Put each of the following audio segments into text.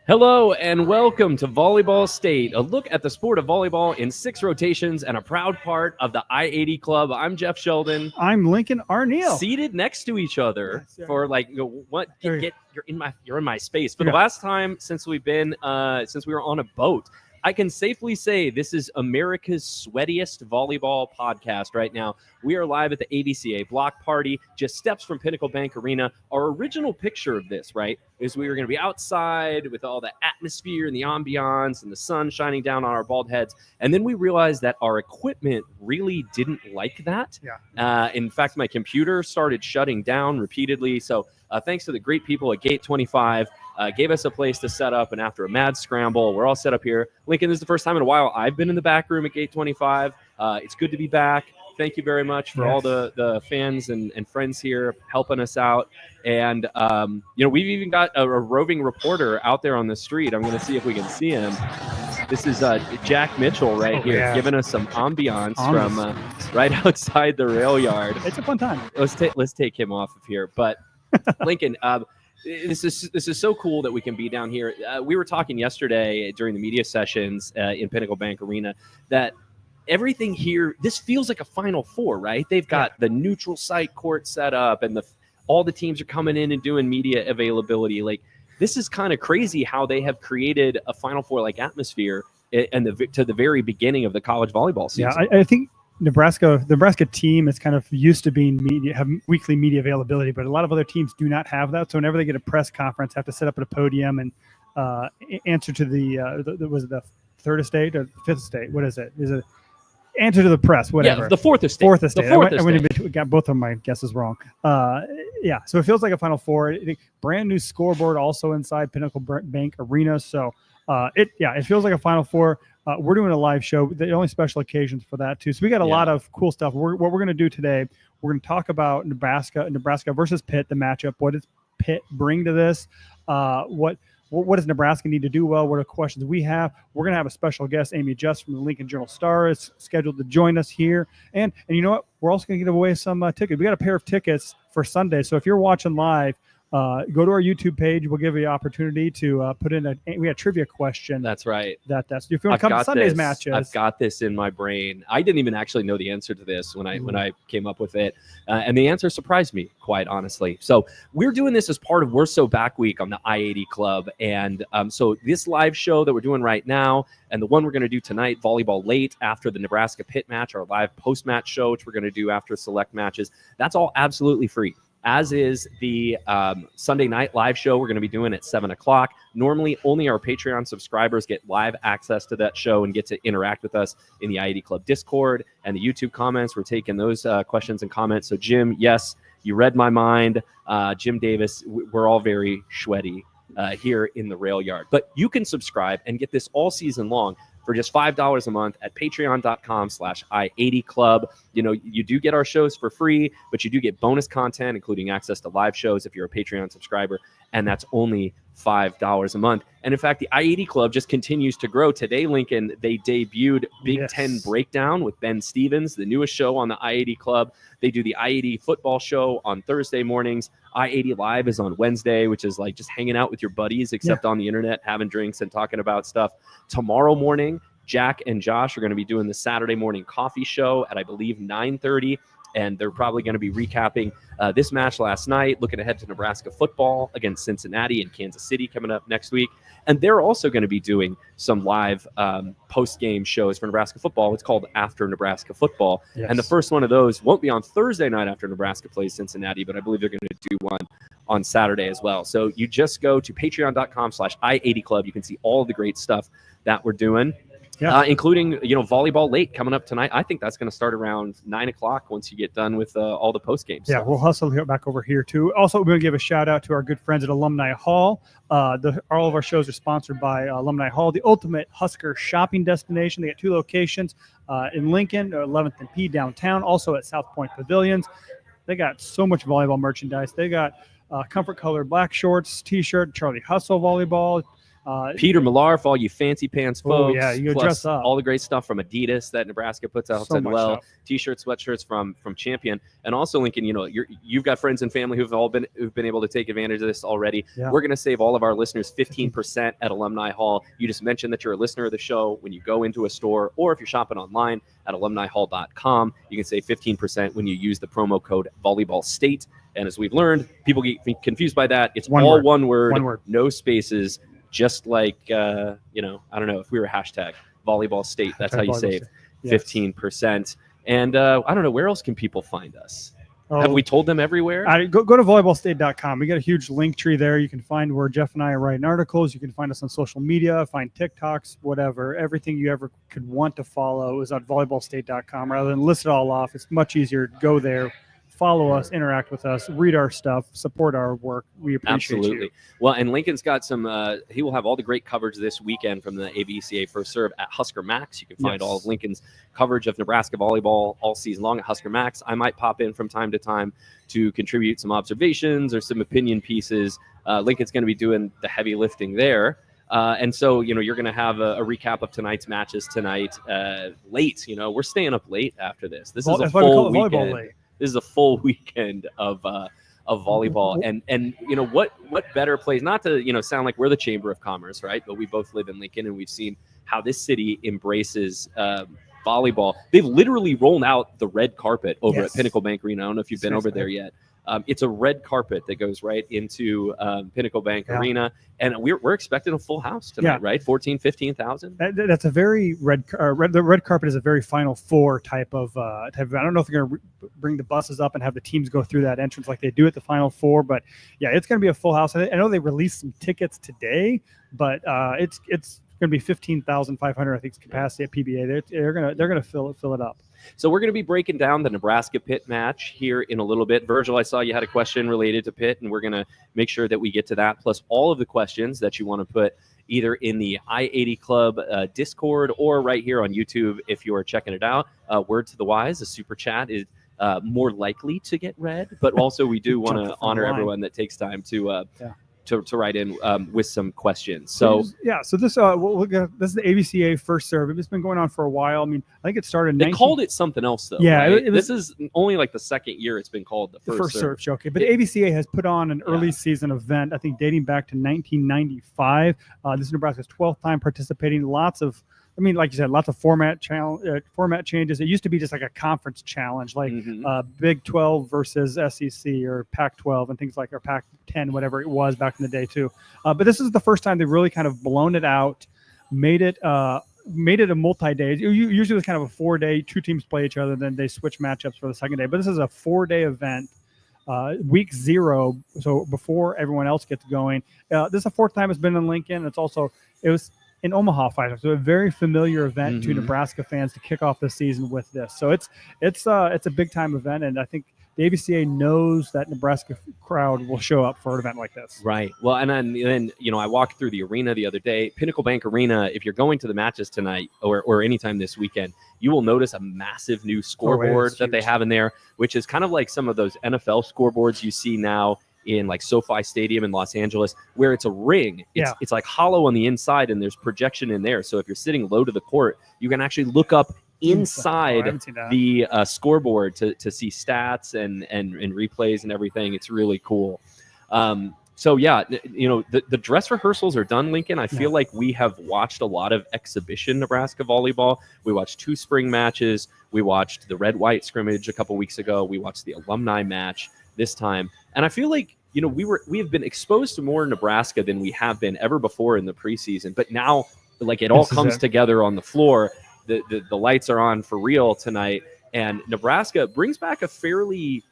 Hello and welcome to Volleyball State, a look at the sport of volleyball in 6 rotations and a proud part of the I-80 Club. I'm Jeff Sheldon. I'm Lincoln Arneal. Seated next to each other for what? You're in my space. For the Yeah. last time since we've been since we were on a boat, I can safely say this is America's sweatiest volleyball podcast right now. We are live at the AVCA Block Party, just steps from Pinnacle Bank Arena. Our original picture of this, right, is we were going to be outside with all the atmosphere and the ambiance and the sun shining down on our bald heads. And then we realized that our equipment really didn't like that. Yeah. In fact, my computer started shutting down repeatedly. So thanks to the great people at Gate 25, gave us a place to set up, and after a mad scramble, we're all set up here. Lincoln, this is the first time in a while I've been in the back room at Gate 25. It's good to be back. Thank you very much for all the fans and friends here helping us out. And, we've even got a roving reporter out there on the street. I'm going to see if we can see him. This is Jack Mitchell right here, giving us some ambiance from right outside the Railyard. It's a fun time. Let's take him off of here. But, Lincoln, this is so cool that we can be down here. We were talking yesterday during the media sessions in Pinnacle Bank Arena that everything here, this feels like a Final Four, right? They've got the neutral site court set up, and all the teams are coming in and doing media availability. Like, this is kind of crazy how they have created a Final Four like atmosphere to the very beginning of the college volleyball season. Yeah, I think the Nebraska team is kind of used to being have weekly media availability, but a lot of other teams do not have that. So whenever they get a press conference, have to set up at a podium and answer to was it the third estate or fifth estate? What is it? Is it answer to the press? Whatever. Yeah, the fourth estate. I got both of my guesses wrong. So it feels like a Final Four. Brand new scoreboard also inside Pinnacle Bank Arena. So it feels like a Final Four. We're doing a live show. The only special occasions for that too. So we got a lot of cool stuff. What we're going to do today, we're going to talk about Nebraska versus Pitt, the matchup. What does Pitt bring to this? What does Nebraska need to do well? What are questions we have? We're going to have a special guest, Amy Just from the Lincoln Journal-Star, is scheduled to join us here. And you know what? We're also going to give away some tickets. We got a pair of tickets for Sunday. So if you're watching live, go to our YouTube page. We'll give you the opportunity to put in we had a trivia question. That's right. That's if you want to come to Sunday's matches. I've got this in my brain. I didn't even actually know the answer to this when I came up with it, and the answer surprised me, quite honestly. So we're doing this as part of We're So Back Week on the I-80 Club, and so this live show that we're doing right now, and the one we're going to do tonight, Volleyball Late, after the Nebraska Pitt match, our live post-match show, which we're going to do after select matches. That's all absolutely free, as is the Sunday night live show we're going to be doing at 7 o'clock. Normally, only our Patreon subscribers get live access to that show and get to interact with us in the I-80 Club Discord and the YouTube comments. We're taking those questions and comments. So, Jim, yes, you read my mind. Jim Davis, we're all very sweaty here in the Railyard. But you can subscribe and get this all season long for just $5 a month at patreon.com/I80 Club. You do get our shows for free, but you do get bonus content, including access to live shows if you're a Patreon subscriber, and that's only $5 a month. And in fact, the I-80 Club just continues to grow. Today, Lincoln, they debuted Big Ten Breakdown with Ben Stevens, the newest show on the I-80 Club. They do the I-80 football show on Thursday mornings. I-80 Live is on Wednesday, which is like just hanging out with your buddies, except on the internet, having drinks and talking about stuff. Tomorrow morning, Jack and Josh are going to be doing the Saturday morning coffee show at, I believe, 9:30. And they're probably going to be recapping this match last night, looking ahead to Nebraska football against Cincinnati and Kansas City coming up next week. And they're also going to be doing some live post-game shows for Nebraska football. It's called After Nebraska Football. Yes. And the first one of those won't be on Thursday night after Nebraska plays Cincinnati, but I believe they're going to do one on Saturday as well. So you just go to patreon.com/I80 Club. You can see all of the great stuff that we're doing. Including, Volleyball Late coming up tonight. I think that's going to start around 9 o'clock once you get done with all the post games. Yeah, we'll hustle back over here too. Also, we're going to give a shout out to our good friends at Alumni Hall. All of our shows are sponsored by Alumni Hall, the ultimate Husker shopping destination. They got 2 locations in Lincoln, 11th and P downtown, also at South Point Pavilions. They got so much volleyball merchandise. They got Comfort Color black shorts, T-shirt, Charlie Hustle volleyball. Peter Millar for all you fancy pants folks. Yeah, you go plus dress up. all the great stuff from Adidas that Nebraska puts out So as much well. stuff. T-shirts, sweatshirts from Champion, and also Lincoln. You've got friends and family who've been able to take advantage of this already. Yeah. We're going to save all of our listeners 15% at Alumni Hall. You just mentioned that you're a listener of the show when you go into a store, or if you're shopping online at alumnihall.com, you can save 15% when you use the promo code Volleyball State. And as we've learned, people get confused by that. It's all one word, no spaces. Just like, I don't know, if we were hashtag Volleyball State, that's how you save 15%. And I don't know, where else can people find us? Have we told them everywhere? Go to volleyballstate.com. We got a huge link tree there. You can find where Jeff and I are writing articles. You can find us on social media, find TikToks, whatever. Everything you ever could want to follow is on volleyballstate.com. Rather than list it all off, it's much easier to go there, follow us, interact with us, read our stuff, support our work. We appreciate you. Well, and Lincoln's got some, he will have all the great coverage this weekend from the AVCA First Serve at Husker Max. You can find all of Lincoln's coverage of Nebraska volleyball all season long at Husker Max. I might pop in from time to time to contribute some observations or some opinion pieces. Lincoln's going to be doing the heavy lifting there. And so, you're going to have a recap of tonight's matches tonight late. We're staying up late after this. This is a full weekend. This is a full weekend of volleyball, and what better place? Not to sound like we're the Chamber of Commerce, right? But we both live in Lincoln, and we've seen how this city embraces volleyball. They've literally rolled out the red carpet over at Pinnacle Bank Arena. I don't know if you've been over there yet. It's a red carpet that goes right into Pinnacle Bank Arena, and we're expecting a full house tonight, right? 14,000, 15,000. That's a very the red carpet is a very Final Four type of. I don't know if they're going to bring the buses up and have the teams go through that entrance like they do at the Final Four, but yeah, it's going to be a full house. I know they released some tickets today, but it's going to be 15,500, I think, capacity at PBA. They're going to fill it up. So we're going to be breaking down the Nebraska Pitt match here in a little bit. Virgil, I saw you had a question related to Pitt, and we're going to make sure that we get to that, plus all of the questions that you want to put either in the I-80 Club Discord or right here on YouTube if you are checking it out. Word to the wise, a super chat is more likely to get read, but also we do want to honor everyone that takes time to write in with some questions. So this this is the AVCA First Serve. It's been going on for a while. I mean, I think it started. They called it something else though. Yeah, right? This is only like the second year it's been called the First Serve Show. Okay, but AVCA has put on an early season event. I think dating back to 1995. This is Nebraska's 12th time participating. Like you said, lots of format changes. It used to be just like a conference challenge, like Big 12 versus SEC or Pac-12 and things like, or Pac-10, whatever it was back in the day too. But this is the first time they've really kind of blown it out, made it a multi-day. Usually it's kind of a 4-day, two teams play each other, then they switch matchups for the second day. But this is a 4-day event. Week 0, so before everyone else gets going. This is the 4th time it's been in Lincoln. It was in Omaha 5 times, so a very familiar event to Nebraska fans to kick off the season with this. So it's a big time event, and I think the AVCA knows that Nebraska crowd will show up for an event like this. Right. Well, and then I walked through the arena the other day, Pinnacle Bank Arena. If you're going to the matches tonight or anytime this weekend, you will notice a massive new scoreboard that they have in there, which is kind of like some of those NFL scoreboards you see now in like SoFi Stadium in Los Angeles, where it's a ring. It's like hollow on the inside, and there's projection in there. So if you're sitting low to the court, you can actually look up inside the scoreboard to see stats and replays and everything. It's really cool. So yeah, the dress rehearsals are done, Lincoln. I feel like we have watched a lot of exhibition Nebraska volleyball. We watched 2 spring matches. We watched the red-white scrimmage a couple weeks ago. We watched the alumni match this time. And I feel like, we have been exposed to more Nebraska than we have been ever before in the preseason. But now, like, it all comes together on the floor. The lights are on for real tonight. And Nebraska brings back a fairly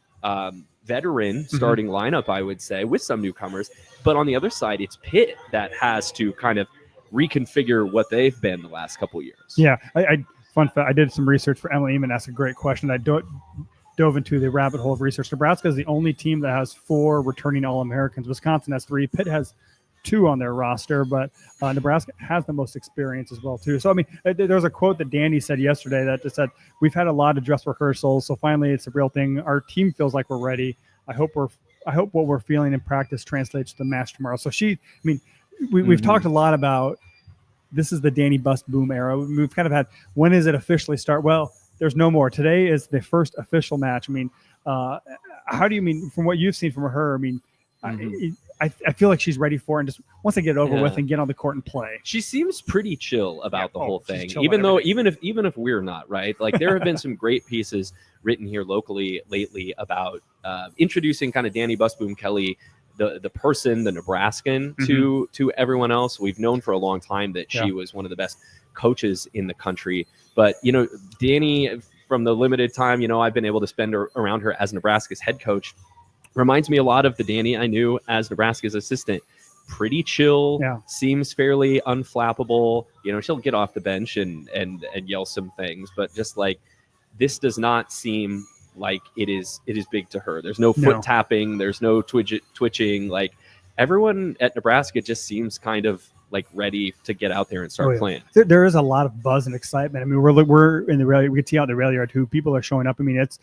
veteran starting lineup, I would say, with some newcomers. But on the other side, it's Pitt that has to kind of reconfigure what they've been the last couple of years. Yeah. Fun fact, I did some research for Emily Eamon. Asked a great question. I dove into the rabbit hole of research. Nebraska is the only team that has 4 returning All-Americans. Wisconsin has 3. Pitt has 2 on their roster, but Nebraska has the most experience as well too. So I mean, there was a quote that Danny said yesterday that just said, "We've had a lot of dress rehearsals, so finally it's a real thing. Our team feels like we're ready. I hope what we're feeling in practice translates to the match tomorrow." So we've talked a lot about this is the Danny Bust boom era. We've kind of had, when is it officially start? Well, there's no more. Today is the first official match. I mean, how do you mean, from what you've seen from her? I mean, I feel like she's ready for it and just wants to get it over with and get on the court and play. She seems pretty chill about the whole thing, even if we're not, right? Like, there have been some great pieces written here locally lately about introducing kind of Danny Busboom Kelly, the person, the Nebraskan, to everyone else. We've known for a long time that she was one of the best coaches in the country. But, you know, Danny, from the limited time, you know, I've been able to spend around her as Nebraska's head coach, reminds me a lot of the Danny I knew as Nebraska's assistant. Pretty chill, seems fairly unflappable. You know, she'll get off the bench and yell some things, but just like, this does not seem like it is big to her. There's no foot tapping, there's no twitching. Like, everyone at Nebraska just seems kind of like ready to get out there and start playing. There is a lot of buzz and excitement. I mean, we're in the Railyard. We can see out the Railyard too. People are showing up. I mean, it's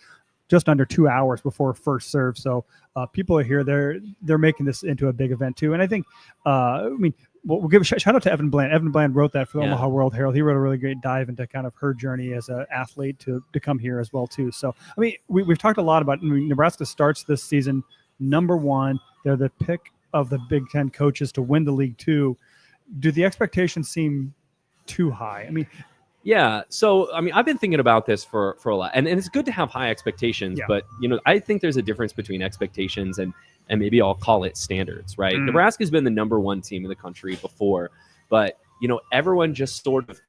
just under 2 hours before first serve. So people are here. They're making this into a big event too. And I think, I mean, we'll give a shout out to Evan Bland. Evan Bland wrote that for the Omaha World Herald. He wrote a really great dive into kind of her journey as an athlete to come here as well too. So, I mean, we've talked a lot about, I mean, Nebraska starts this season #1. They're the pick of the Big Ten coaches to win the league too. Do the expectations seem too high? I mean, yeah. So, I mean, I've been thinking about this for a lot, and it's good to have high expectations, but, you know, I think there's a difference between expectations and maybe I'll call it standards, right? Nebraska's been the #1 team in the country before, but, you know, everyone just sort of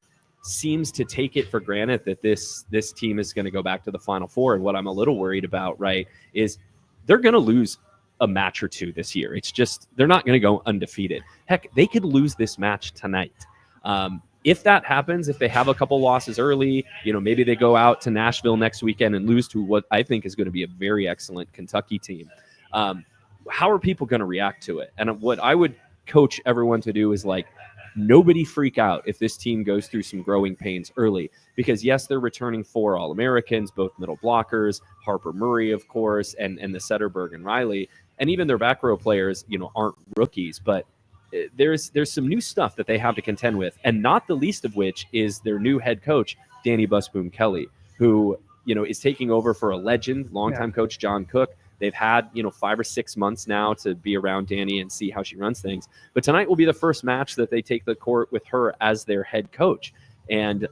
seems to take it for granted that this team is going to go back to the Final Four. And what I'm a little worried about, right, is they're going to lose a match or two this year. It's just, they're not going to go undefeated. Heck, they could lose this match tonight. If that happens, if they have a couple losses early, you know, maybe they go out to Nashville next weekend and lose to what I think is going to be a very excellent Kentucky team. How are people going to react to it? And what I would coach everyone to do is, like, nobody freak out if this team goes through some growing pains early, because yes, they're returning 4 All-Americans, both middle blockers, Harper Murray, of course, and the Setterberg and Riley, and even their back row players, you know, aren't rookies, but there's some new stuff that they have to contend with, and not the least of which is their new head coach, Danny Busboom Kelly, who, you know, is taking over for a legend, longtime coach John Cook. They've had, you know, 5 or 6 months now to be around Danny and see how she runs things. But tonight will be the first match that they take the court with her as their head coach. And,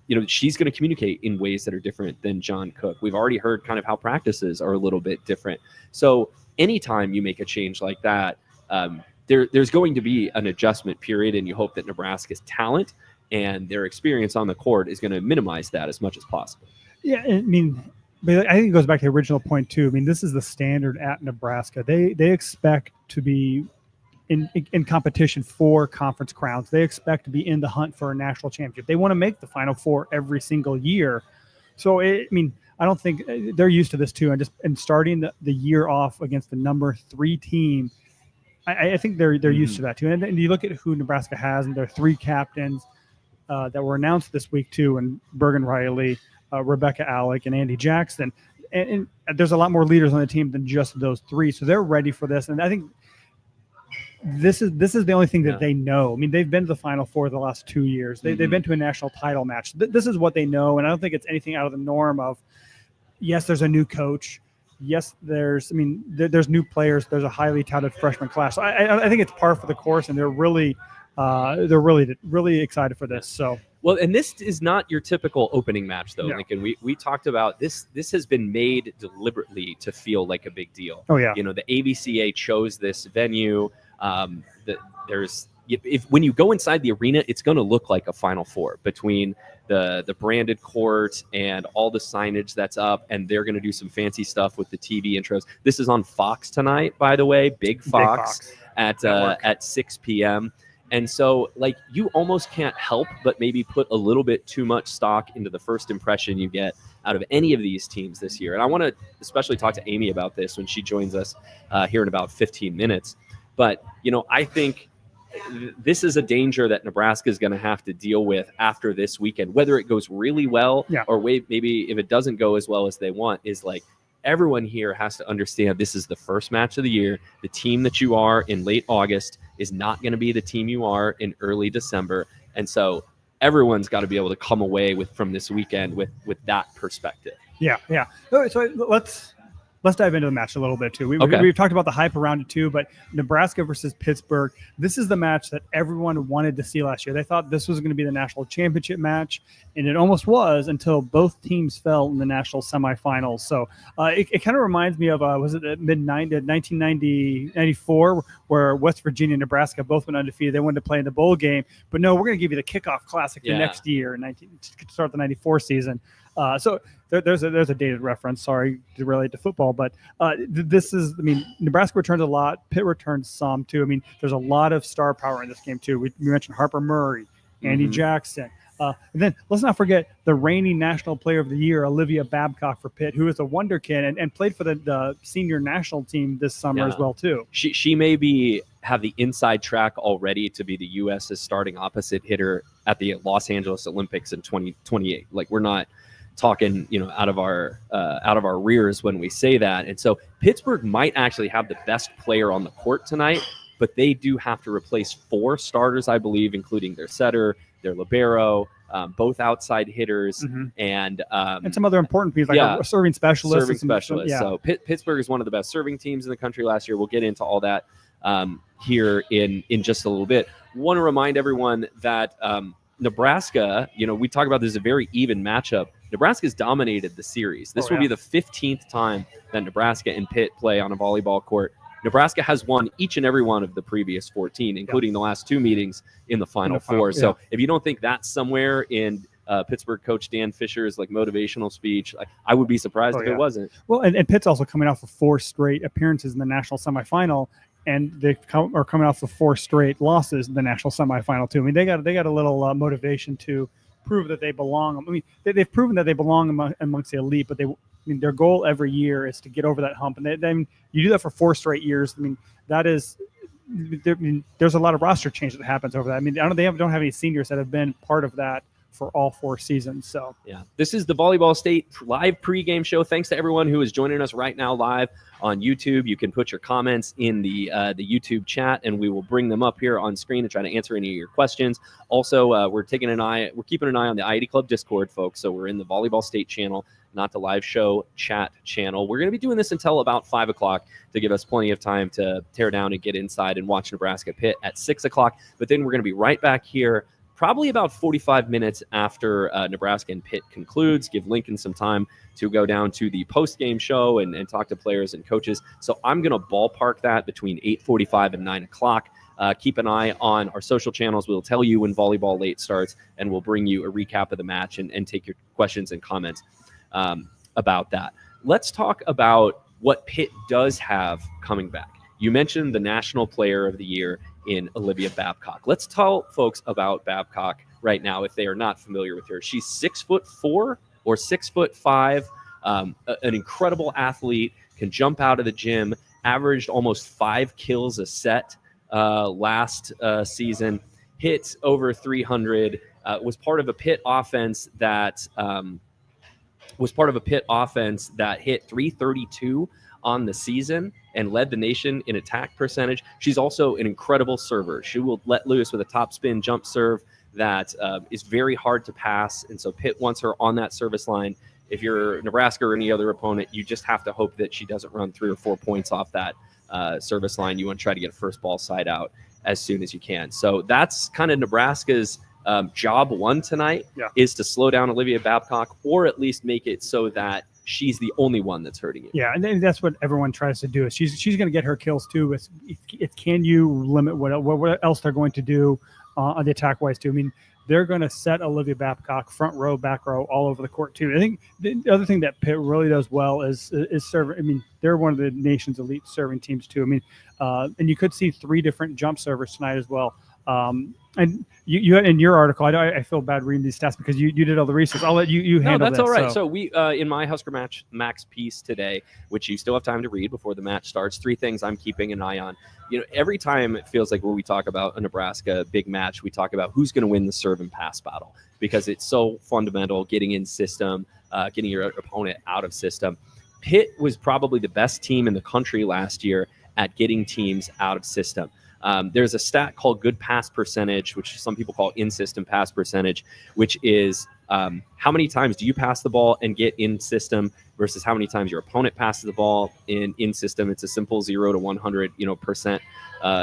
you know, she's going to communicate in ways that are different than John Cook. We've already heard kind of how practices are a little bit different. So anytime you make a change like that, there's going to be an adjustment period, and you hope that Nebraska's talent and their experience on the court is going to minimize that as much as possible. Yeah, I mean, but I think it goes back to the original point too. I mean, this is the standard at Nebraska. They expect to be in competition for conference crowns. They expect to be in the hunt for a national championship. They want to make the Final Four every single year. So, I mean, I don't think they're used to this too. And starting the year off against the #3 team, I think they're used to that too. And you look at who Nebraska has, and their 3 captains that were announced this week too, and Bergen Riley, Rebecca Alec, and Andy Jackson. And there's a lot more leaders on the team than just those 3. So they're ready for this. And I think this is the only thing that they know. I mean, they've been to the Final Four the last 2 years. They've been to a national title match. This is what they know. And I don't think it's anything out of the norm of, yes, there's a new coach. Yes, there's new players. There's a highly touted freshman class. So I think it's par for the course, and they're really excited for this. So. Well, and this is not your typical opening match, though, Lincoln. We talked about this. This has been made deliberately to feel like a big deal. Oh, yeah. You know, the AVCA chose this venue. When you go inside the arena, it's going to look like a Final Four between the branded court and all the signage that's up, and they're going to do some fancy stuff with the TV intros. This is on Fox tonight, by the way, Big Fox. At 6 p.m. And so, like, you almost can't help but maybe put a little bit too much stock into the first impression you get out of any of these teams this year. And I want to especially talk to Amy about this when she joins us here in about 15 minutes. But, you know, I think this is a danger that Nebraska is going to have to deal with after this weekend, whether it goes really well or maybe if it doesn't go as well as they want, is like, everyone here has to understand this is the first match of the year. The team that you are in late August is not going to be the team you are in early December. And so everyone's got to be able to come away from this weekend with that perspective. Yeah. All right, so let's dive into the match a little bit too. Okay. We've talked about the hype around it too, but Nebraska versus Pittsburgh, this is the match that everyone wanted to see last year. They thought this was going to be the national championship match, and it almost was until both teams fell in the national semifinals. So it kind of reminds me of, was it mid-90s, 1994, where West Virginia and Nebraska both went undefeated. They wanted to play in the bowl game, but no, we're going to give you the kickoff classic the next year, to start the 94 season. So there's a dated reference. Sorry to relate to football, but this is, Nebraska returns a lot. Pitt returns some too. There's a lot of star power in this game too. We mentioned Harper Murray, Andy Jackson. And then let's not forget the reigning National Player of the Year, Olivia Babcock for Pitt, who is a wonderkid and played for the senior national team this summer as well too. She may have the inside track already to be the U.S.'s starting opposite hitter at the Los Angeles Olympics in 2028. Like, we're not talking, out of our rears when we say that. And so Pittsburgh might actually have the best player on the court tonight, but they do have to replace 4 starters, I believe, including their setter, their libero, both outside hitters, and some other important pieces like a serving specialist. So Pittsburgh is one of the best serving teams in the country last year. We'll get into all that here in just a little bit. Want to remind everyone that Nebraska, we talk about this as a very even matchup. Nebraska's dominated the series. This will be the 15th time that Nebraska and Pitt play on a volleyball court. Nebraska has won each and every one of the previous 14, including the last 2 meetings in the Final Four. So if you don't think that's somewhere in Pittsburgh coach Dan Fisher's motivational speech, I would be surprised if it wasn't. Well, and Pitt's also coming off of 4 straight appearances in the national semifinal, and they are coming off of 4 straight losses in the national semifinal too. They got a little motivation to prove that they belong. They've proven that they belong amongst the elite, but their goal every year is to get over that hump. And then you do that for 4 straight years. That is, there's a lot of roster change that happens over that. They don't have any seniors that have been part of that for all 4 seasons. So this is the Volleyball State live pregame show. Thanks to everyone who is joining us right now live on YouTube. You can put your comments in the YouTube chat, and we will bring them up here on screen and try to answer any of your questions. Also, we're keeping an eye on the IAD Club Discord, folks. So we're in the Volleyball State channel, not the live show chat channel. We're going to be doing this until about 5 o'clock to give us plenty of time to tear down and get inside and watch Nebraska Pitt at 6 o'clock. But then we're going to be right back here probably about 45 minutes after Nebraska and Pitt concludes, give Lincoln some time to go down to the post-game show and talk to players and coaches. So I'm going to ballpark that between 8:45 and 9 o'clock. Keep an eye on our social channels. We'll tell you when Volleyball Late starts, and we'll bring you a recap of the match and take your questions and comments about that. Let's talk about what Pitt does have coming back. You mentioned the National Player of the Year in Olivia Babcock. Let's tell folks about Babcock right now if they are not familiar with her. She's 6'4" or 6'5", an incredible athlete, can jump out of the gym, averaged almost 5 kills a set last season, hit over 300, was part of a Pitt offense that hit 332 on the season and led the nation in attack percentage. She's also an incredible server. She will let loose with a top spin jump serve that is very hard to pass. And so Pitt wants her on that service line. If you're Nebraska or any other opponent, you just have to hope that she doesn't run 3 or 4 points off that service line. You want to try to get a first ball side out as soon as you can. So that's kind of Nebraska's job one tonight, is to slow down Olivia Babcock, or at least make it so that she's the only one that's hurting you. Yeah, and that's what everyone tries to do. Is she's going to get her kills too. Can you limit what else they're going to do on the attack wise too? I mean, they're going to set Olivia Babcock front row, back row, all over the court too. I think the other thing that Pitt really does well is serving. I mean, they're one of the nation's elite serving teams too. I mean, and you could see 3 different jump servers tonight as well. And you in your article, I feel bad reading these stats because you did all the research. I'll let you handle that's this, all right. So we in my Husker Max piece today, which you still have time to read before the match starts, 3 things I'm keeping an eye on. Every time it feels like when we talk about a Nebraska big match, we talk about who's going to win the serve and pass battle, because it's so fundamental, getting in system, getting your opponent out of system. Pitt was probably the best team in the country last year at getting teams out of system. There's a stat called good pass percentage, which some people call in-system pass percentage, which is how many times do you pass the ball and get in system versus how many times your opponent passes the ball in system. It's a simple 0 to 100 percent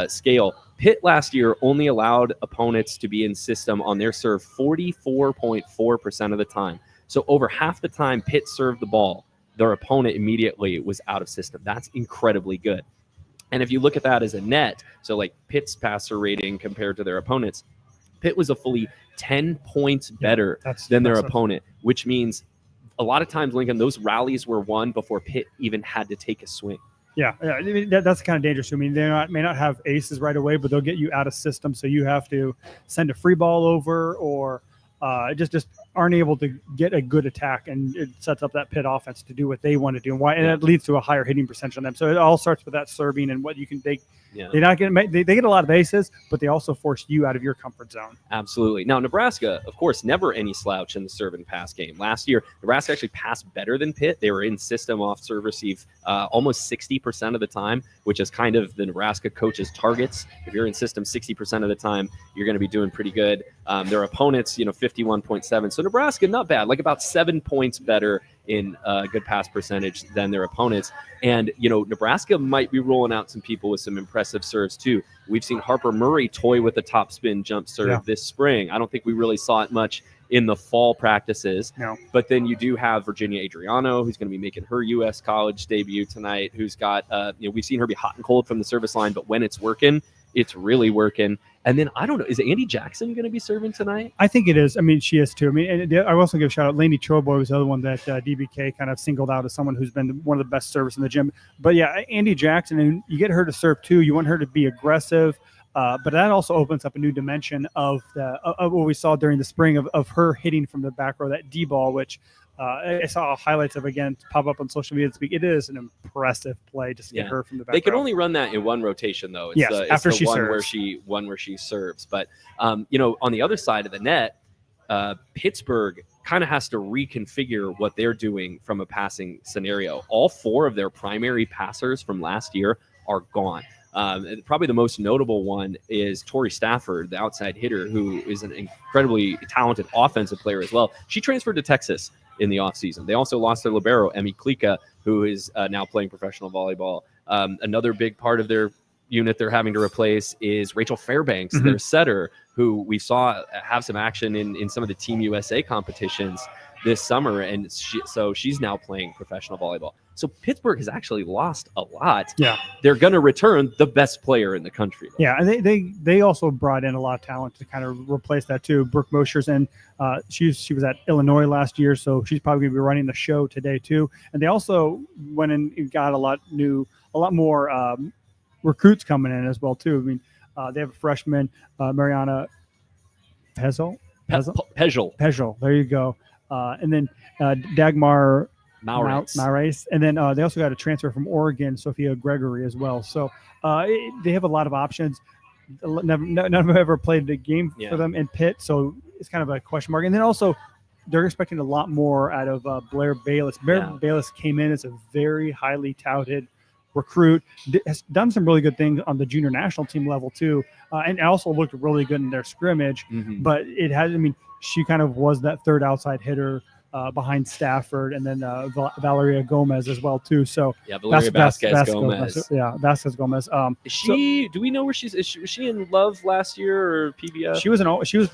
scale. Pitt last year only allowed opponents to be in system on their serve 44.4% of the time. So over half the time Pitt served the ball, their opponent immediately was out of system. That's incredibly good. And if you look at that as a net, so like Pitt's passer rating compared to their opponents, Pitt was a fully 10 points better than their opponent, which means a lot of times, Lincoln, those rallies were won before Pitt even had to take a swing. Yeah, I mean, that's kind of dangerous. I mean, they may not have aces right away, but they'll get you out of system. So you have to send a free ball over or just aren't able to get a good attack, and it sets up that Pitt offense to do what they want to do, and it leads to a higher hitting percentage on them. So it all starts with that serving and what you can they get a lot of aces, but they also force you out of your comfort zone. Absolutely. Now, Nebraska, of course, never any slouch in the serve and pass game. Last year, Nebraska actually passed better than Pitt. They were in system off serve receive almost 60% of the time, which is kind of the Nebraska coaches' targets. If you're in system 60% of the time, you're going to be doing pretty good. Their opponents, 51.7. So Nebraska, not bad, like about 7 points better in good pass percentage than their opponents. And, Nebraska might be rolling out some people with some impressive serves too. We've seen Harper Murray toy with the top spin jump serve this spring. I don't think we really saw it much in the fall practices. No. But then you do have Virginia Adriano, who's going to be making her U.S. college debut tonight, who's got, we've seen her be hot and cold from the service line, but when it's working, it's really working. And then, I don't know, is Andy Jackson going to be serving tonight? I think it is. I mean, she is too. I mean, and I also give a shout out. Lainey Choboy was the other one that DBK kind of singled out as someone who's been one of the best servers in the gym. But yeah, Andy Jackson, and you get her to serve too. You want her to be aggressive. But that also opens up a new dimension of what we saw during the spring of her hitting from the back row, that D ball, which I saw highlights of again pop up on social media this week. It is an impressive play just to get her from the back row. They can only run that in one rotation, though. It's after she serves. Where she serves. But on the other side of the net, Pittsburgh kind of has to reconfigure what they're doing from a passing scenario. All four of their primary passers from last year are gone. Probably the most notable one is Tori Stafford, the outside hitter, who is an incredibly talented offensive player as well. She transferred to Texas in the offseason. They also lost their libero, Emmy Klika, who is now playing professional volleyball. Another big part of their unit they're having to replace is Rachel Fairbanks, their setter, who we saw have some action in some of the Team USA competitions this summer, and she's now playing professional volleyball. So Pittsburgh has actually lost a lot. Yeah, they're going to return the best player in the country, though. Yeah, and they also brought in a lot of talent to kind of replace that too. Brooke Moshers, and she was at Illinois last year, so she's probably going to be running the show today too. And they also went and got a lot more recruits coming in as well too. I mean, they have a freshman, Mariana Pezzel. There you go. And then Dagmar Marais. And then they also got a transfer from Oregon, Sophia Gregory, as well. So they have a lot of options. None of them have ever played the game for them in Pitt, so it's kind of a question mark. And then also they're expecting a lot more out of Blair Bayless. Bayless came in as a very highly touted recruit, has done some really good things on the junior national team level too, and also looked really good in their scrimmage. But she kind of was that third outside hitter behind Stafford, and then Valeria Gomez as well too. So Valeria Vasquez Gomez. Vasquez Gomez. Do we know where was she in Love last year or PBF? She was the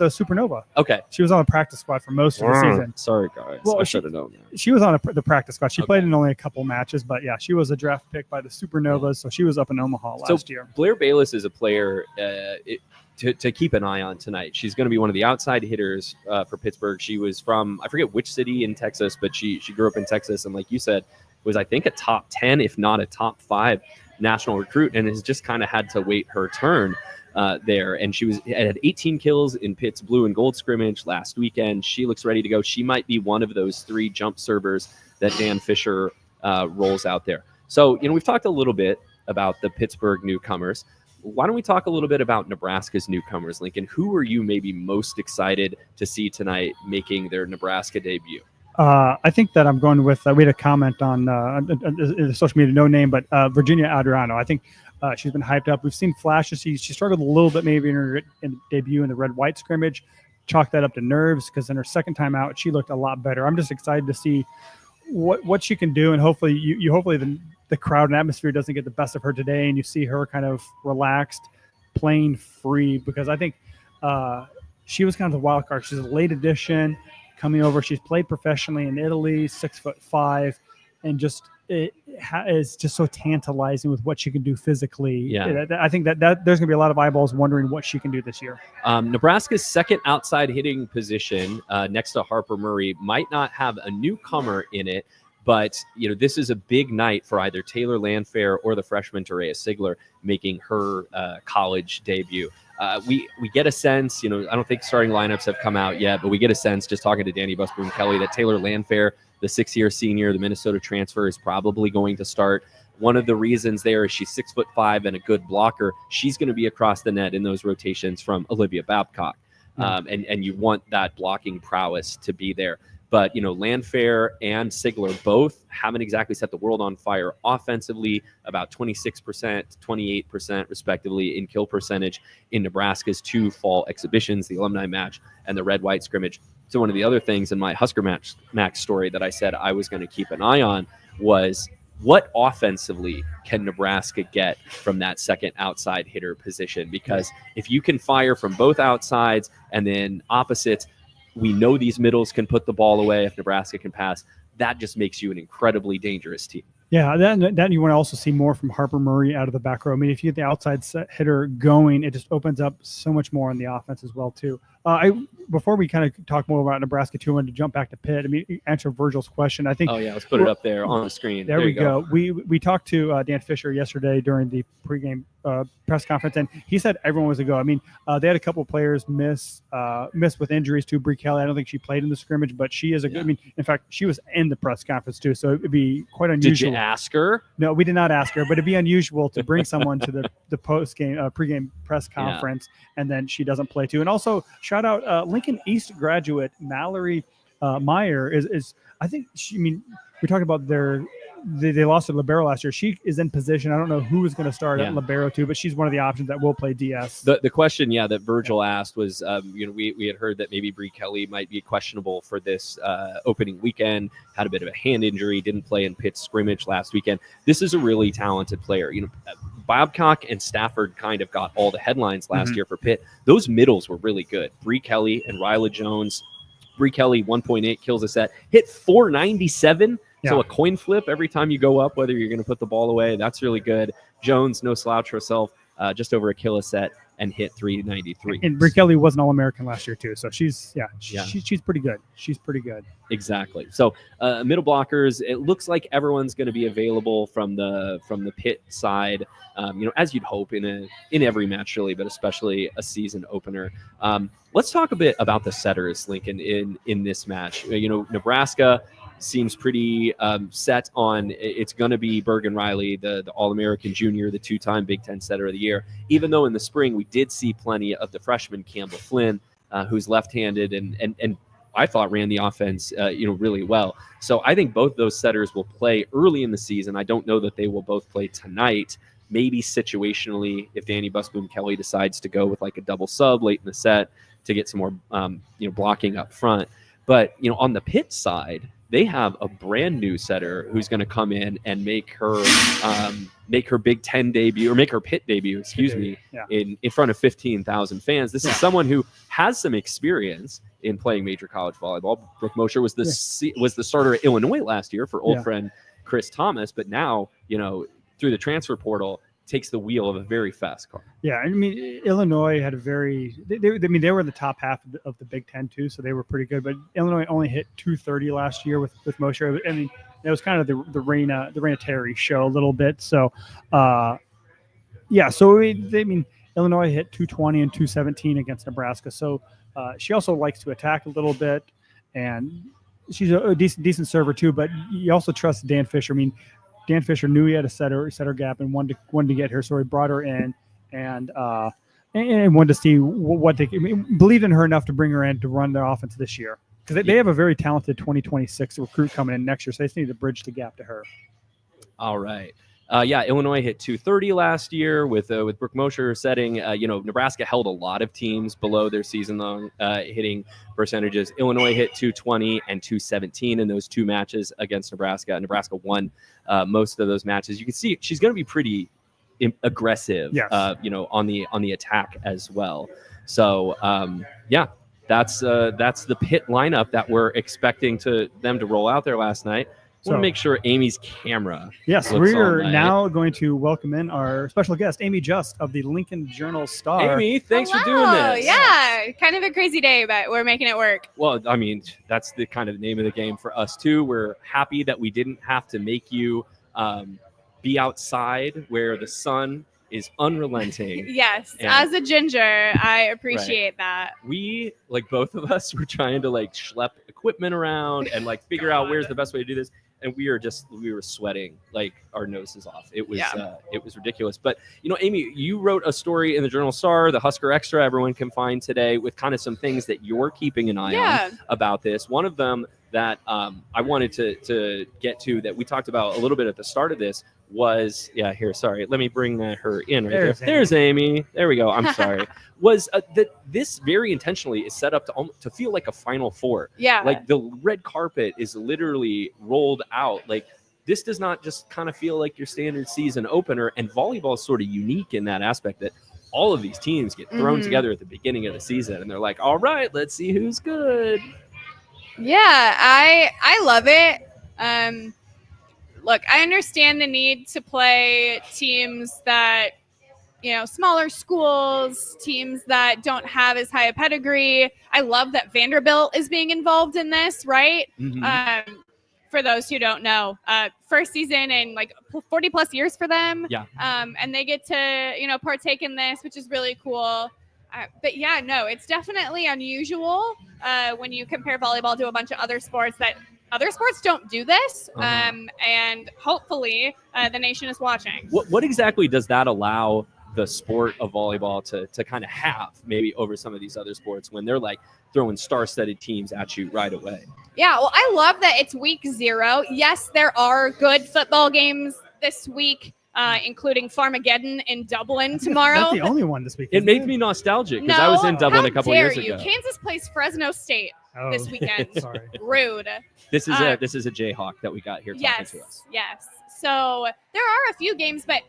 Supernova. Okay. She was on the practice squad for most of the season. Sorry, guys. Well, I should have known that. She was on the practice squad. She played in only a couple matches, but yeah, she was a draft pick by the Supernovas, so she was up in Omaha last year. Blair Bayless is a player to keep an eye on tonight. She's going to be one of the outside hitters for Pittsburgh. She was from, I forget which city in Texas, but she grew up in Texas, and like you said, was I think a top 10, if not a top 5 national recruit, and has just kind of had to wait her turn there. And she had 18 kills in Pitt's blue and gold scrimmage last weekend. She looks ready to go. She might be one of those 3 jump servers that Dan Fisher rolls out there. So, we've talked a little bit about the Pittsburgh newcomers. Why don't we talk a little bit about Nebraska's newcomers, Lincoln? Who are you maybe most excited to see tonight making their Nebraska debut? I think that I'm going with. We had a comment on social media, no name, but Virginia Adriano. I think she's been hyped up. We've seen flashes. She struggled a little bit maybe in her debut in the red-white scrimmage. Chalk that up to nerves, because in her second time out, she looked a lot better. I'm just excited to see what she can do, and hopefully you hopefully the crowd and atmosphere doesn't get the best of her today, and you see her kind of relaxed, playing free, because I think she was kind of the wild card. She's a late addition coming over. She's played professionally in Italy, 6'5", and just is just so tantalizing with what she can do physically. Yeah. I think that there's going to be a lot of eyeballs wondering what she can do this year. Nebraska's second outside hitting position next to Harper Murray might not have a newcomer in it, but this is a big night for either Taylor Landfair or the freshman Terea Sigler making her college debut. We get a sense, I don't think starting lineups have come out yet, but we get a sense just talking to Danny Busboom Kelly that Taylor Landfair, the 6-year senior, the Minnesota transfer, is probably going to start. One of the reasons there is she's 6'5" and a good blocker. She's going to be across the net in those rotations from Olivia Babcock. And you want that blocking prowess to be there. But, Landfair and Sigler both haven't exactly set the world on fire offensively, about 26%, 28% respectively in kill percentage in Nebraska's 2 fall exhibitions, the alumni match and the red-white scrimmage. So one of the other things in my Husker Max story that I said I was going to keep an eye on was what offensively can Nebraska get from that second outside hitter position? Because if you can fire from both outsides and then opposites, we know these middles can put the ball away if Nebraska can pass. That just makes you an incredibly dangerous team. Yeah, that you want to also see more from Harper Murray out of the back row. I mean, if you get the outside hitter going, it just opens up so much more on the offense as well, too. Before we kind of talk more about Nebraska, too, I wanted to jump back to Pitt. I mean, answer Virgil's question. I think. Oh yeah, let's put it up there on the screen. There we go. We talked to Dan Fisher yesterday during the pregame press conference, and he said everyone was a go. I mean, they had a couple of players miss with injuries too. Brie Kelly, I don't think she played in the scrimmage, but she is a good. I mean, in fact, she was in the press conference too, so it'd be quite unusual. Did you ask her? No, we did not ask her, but it'd be unusual to bring someone to the pregame press conference and then she doesn't play too. And also shout out Lincoln East graduate Mallory Meyer is I think we talked about they lost to libero last year. She is in position. I don't know who is going to start at libero too, but she's one of the options that will play DS. The question, that Virgil asked was, we had heard that maybe Brie Kelly might be questionable for this opening weekend. Had a bit of a hand injury, didn't play in Pitt's scrimmage last weekend. This is a really talented player. Babcock and Stafford kind of got all the headlines last year for Pitt. Those middles were really good. Brie Kelly and Ryla Jones. Brie Kelly, 1.8 kills a set, hit 497. So a coin flip every time you go up, whether you're going to put the ball away. That's really good. Jones, no slouch herself, just over a kill a set and hit 393. And Brie Kelly was an All-American last year too, so she's pretty good. She's pretty good. Exactly. So middle blockers, it looks like everyone's going to be available from the Pitt side. As you'd hope in every match really, but especially a season opener. Let's talk a bit about the setters, Lincoln, in this match. Nebraska seems pretty set on it's going to be Bergen Riley, the All-American junior, the 2-time Big Ten setter of the year, even though in the spring we did see plenty of the freshman Campbell Flynn, who's left-handed and I thought ran the offense really well. So I think both those setters will play early in the season. I don't know that they will both play tonight. Maybe situationally, if Danny Busboom Kelly decides to go with like a double sub late in the set to get some more blocking up front. But on the Pitt side, they have a brand new setter who's going to come in and make her Big Ten debut, or make her Pitt debut, in front of 15,000 fans. This is someone who has some experience in playing major college volleyball. Brooke Mosher was the starter at Illinois last year for old friend Chris Thomas, but now through the transfer portal takes the wheel of a very fast car. Yeah, I mean, Illinois had they were in the top half of the Big Ten too, so they were pretty good. But Illinois only hit 230 last year with Mosher. I mean, it was kind of the Raina Terry show a little bit. So, Illinois hit 220 and 217 against Nebraska. So she also likes to attack a little bit, and she's a decent server too. But you also trust Dan Fisher. I mean, Dan Fisher knew he had a setter gap and wanted to get her, so he brought her in and wanted to see what they believed in her enough to bring her in to run their offense this year. because they have a very talented 2026 recruit coming in next year, so they just need to bridge the gap to her. All right. Illinois hit 230 last year with Brooke Mosher setting. Nebraska held a lot of teams below their season-long hitting percentages. Illinois hit 220 and 217 in those two matches against Nebraska. Nebraska won most of those matches. You can see she's going to be pretty aggressive, yes. On the attack as well. So, that's the Pitt lineup that we're expecting them to roll out there last night. I want to make sure Amy's camera. Yes, we are now going to welcome in our special guest, Amy Just of the Lincoln Journal-Star. Amy, thanks for doing this. Yeah, kind of a crazy day, but we're making it work. Well, I mean, that's the kind of name of the game for us too. We're happy that we didn't have to make you be outside where the sun is unrelenting. Yes, as a ginger, I appreciate that. We, both of us, were trying to schlep equipment around and figure out where's the best way to do this. And we were sweating our noses off. It was ridiculous. But, Amy, you wrote a story in the Journal-Star, the Husker Extra, everyone can find today, with kind of some things that you're keeping an eye on about this. One of them that I wanted to get to that we talked about a little bit at the start of this was, let me bring her in right there. There's Amy. There we go. I'm sorry. Was that this very intentionally is set up to feel like a Final Four. Yeah. The red carpet is literally rolled out. This does not just kind of feel like your standard season opener, and volleyball is sort of unique in that aspect that all of these teams get thrown together at the beginning of the season, and they're like, all right, let's see who's good. Yeah, I love it. Look, I understand the need to play teams that, smaller schools, teams that don't have as high a pedigree. I love that Vanderbilt is being involved in this, right? Mm-hmm. For those who don't know, first season in 40 plus years for them. Yeah. And they get to, partake in this, which is really cool. But yeah, no, it's definitely unusual when you compare volleyball to a bunch of other sports that other sports don't do this. And hopefully the nation is watching. What exactly does that allow the sport of volleyball to kind of have maybe over some of these other sports when they're throwing star-studded teams at you right away? Yeah, well, I love that it's week 0. Yes, there are good football games this week, including Farmageddon in Dublin tomorrow. That's the only one this week. It made me nostalgic because I was in Dublin a couple years ago. Kansas plays Fresno State this weekend. Sorry. Rude. This is a Jayhawk that we got here talking to us. Yes. So there are a few games, but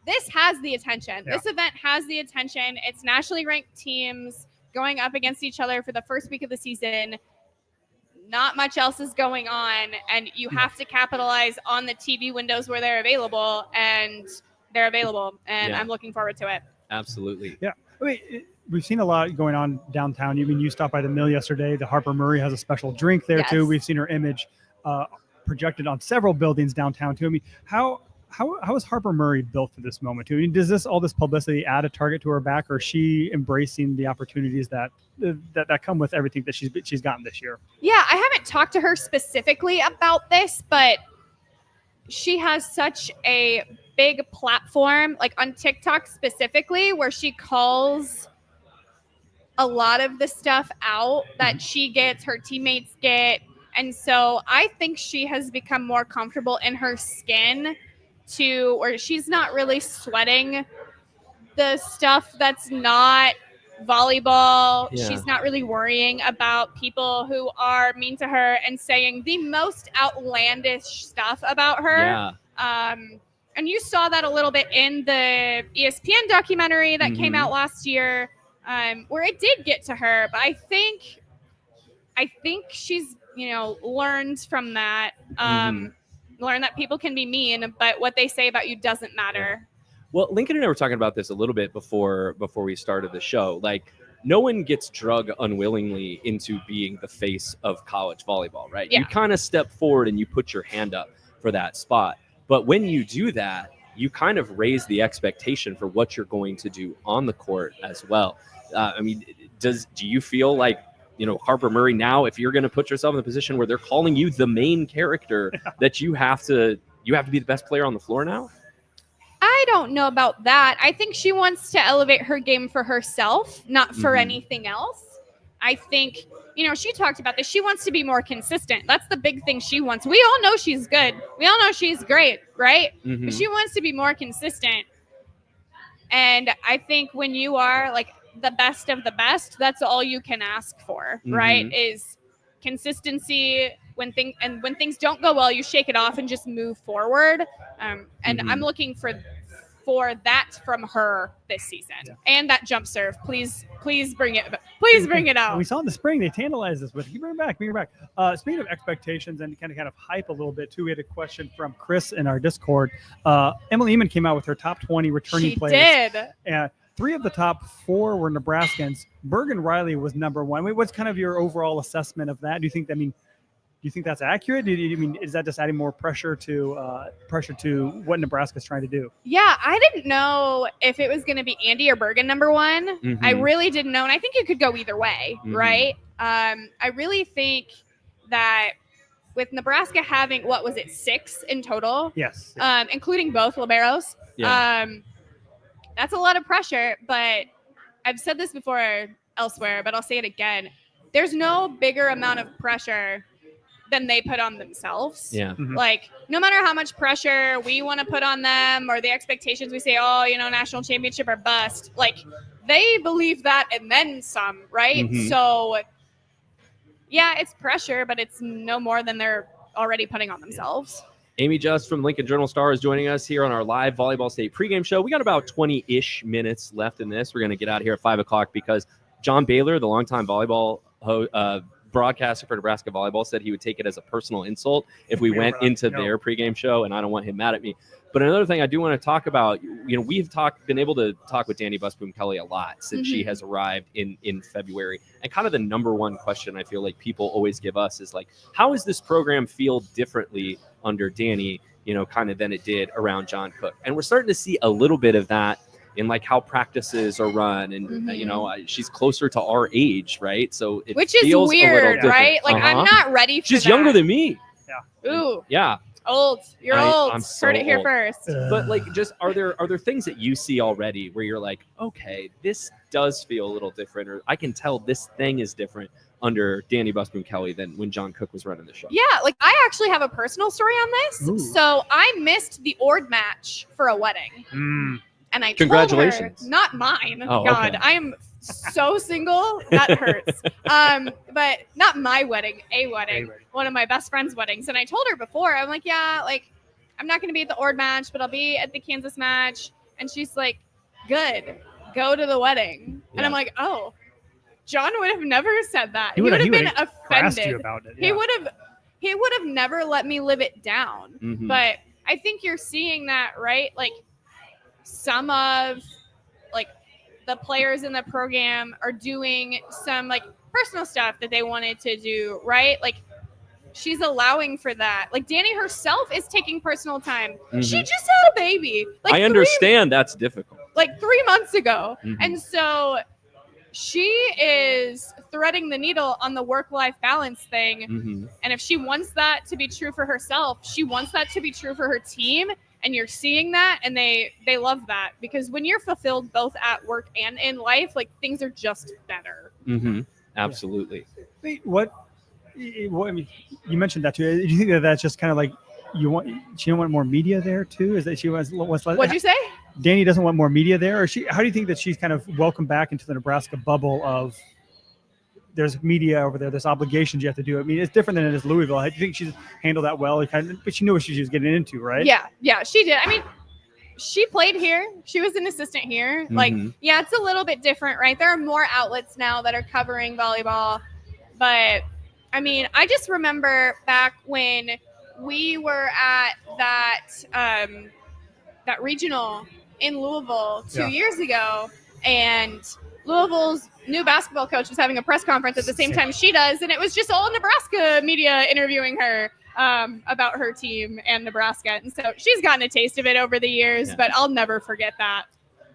this has the attention. Yeah. This event has the attention. It's nationally ranked teams going up against each other for the first week of the season. Not much else is going on, and you have to capitalize on the TV windows where they're available, and they're available, and I'm looking forward to it. Absolutely. Yeah. I mean, we've seen a lot going on downtown. You stopped by the mill yesterday. The Harper Murray has a special drink there too. We've seen her image projected on several buildings downtown too. I mean, how is Harper Murray built for this moment too? I mean, does all this publicity add a target to her back, or is she embracing the opportunities that come with everything that she's gotten this year? Yeah, I haven't talked to her specifically about this, but she has such a big platform, on TikTok specifically, where she calls a lot of the stuff out that she gets, her teammates get. And so I think she has become more comfortable in her skin where she's not really sweating the stuff that's not volleyball. Yeah. She's not really worrying about people who are mean to her and saying the most outlandish stuff about her. Yeah. And you saw that a little bit in the ESPN documentary that came out last year, where it did get to her. But I think she's, learned from that. Learn that people can be mean, but what they say about you doesn't matter. Yeah. Well, Lincoln and I were talking about this a little bit before we started the show. No one gets drug unwillingly into being the face of college volleyball, right? Yeah. You kind of step forward and you put your hand up for that spot. But when you do that, you kind of raise the expectation for what you're going to do on the court as well. Do you feel like, Harper Murray now, if you're going to put yourself in the position where they're calling you the main character, that you have to be the best player on the floor now? I don't know about that. I think she wants to elevate her game for herself, not for anything else. I think, she talked about this. She wants to be more consistent. That's the big thing she wants. We all know she's good. We all know she's great, right? Mm-hmm. But she wants to be more consistent. And I think when you are like the best of the best, that's all you can ask for, right? Is consistency. When things don't go well, you shake it off and just move forward. And I'm looking for that from her this season. Yeah. And that jump serve, please bring it out. We saw in the spring they tantalized us with. Bring it back. Speaking of expectations and kind of hype a little bit too, we had a question from Chris in our Discord. Emily Eamon came out with her top 20 returning players. She did. And 3 of the top 4 were Nebraskans. Bergen Riley was number 1. What's kind of your overall assessment of that? Do you think that's accurate? Is that just adding more pressure to what Nebraska's trying to do? Yeah, I didn't know if it was going to be Andy or Bergen number 1. I really didn't know, and I think it could go either way, right? I really think that with Nebraska having 6 in total? Yes. Including both liberos. Yeah. That's a lot of pressure, but I've said this before elsewhere, but I'll say it again. There's no bigger amount of pressure than they put on themselves. Yeah. Like, no matter how much pressure we want to put on them or the expectations we say, national championship or bust, like, they believe that and then some, right? So, yeah, it's pressure, but it's no more than they're already putting on themselves. Amy Just from Lincoln Journal-Star is joining us here on our live Volleyball State pregame show. We got about 20-ish minutes left in this. We're going to get out of here at 5 o'clock because John Baylor, the longtime volleyball broadcaster for Nebraska Volleyball, said he would take it as a personal insult if we went into their pregame show, and I don't want him mad at me. But another thing I do want to talk about, we've been able to talk with Dani Busboom-Kelly a lot since she has arrived in February. And kind of the number one question I feel like people always give us is like, how does this program feel differently under Dani, kind of than it did around John Cook? And we're starting to see a little bit of that in like how practices are run, and she's closer to our age, right? So it which feels is weird, right? Like I'm not ready for she's that. younger than me. Yeah. Ooh. Yeah. Old. You're old. I'm so heard it here old. first. But like, just are there things that you see already where you're like, okay, this does feel a little different, or I can tell this thing is different under Dani Busboom-Kelly than when John Cook was running the show? Yeah, like I actually have a personal story on this. Ooh. So I missed the Ord match for a wedding. And I Congratulations. told her, not mine. Oh, God, okay. I am so single. That hurts. But not my wedding, a wedding, one of my best friend's weddings. And I told her before, I'm like, yeah, like I'm not going to be at the Ord match, but I'll be at the Kansas match. And she's like, good, go to the wedding. Yeah. And I'm like, oh, John would have never said that. He would have been offended. You about it. Yeah. He would have never let me live it down. But I think you're seeing that, right? Like, some of like the players in the program are doing some like personal stuff that they wanted to do, right? Like she's allowing for that. Like Dani herself is taking personal time. She just had a baby. Like I understand that's difficult. Like 3 months ago. And so she is threading the needle on the work-life balance thing. And if she wants that to be true for herself, she wants that to be true for her team. And you're seeing that, and they love that, because when you're fulfilled both at work and in life, like things are just better. Absolutely. Wait, what? I mean, you mentioned that too. Do you think that that's just kind of like she don't want more media there too? Is that she wants? What'd you say? Dani doesn't want more media there, or how do you think that she's kind of welcomed back into the Nebraska bubble of? There's media over there. There's obligations you have to do. I mean, it's different than it is Louisville. I think she's handled that well. But she knew what she was getting into, right? Yeah, she did. I mean, she played here. She was an assistant here. Like, yeah, it's a little bit different, right? There are more outlets now that are covering volleyball. But, I mean, I just remember back when we were at that regional in Louisville 2 years ago, and Louisville's new basketball coach was having a press conference at the same time she does, and it was just all Nebraska media interviewing her about her team and Nebraska. And so she's gotten a taste of it over the years, but I'll never forget that.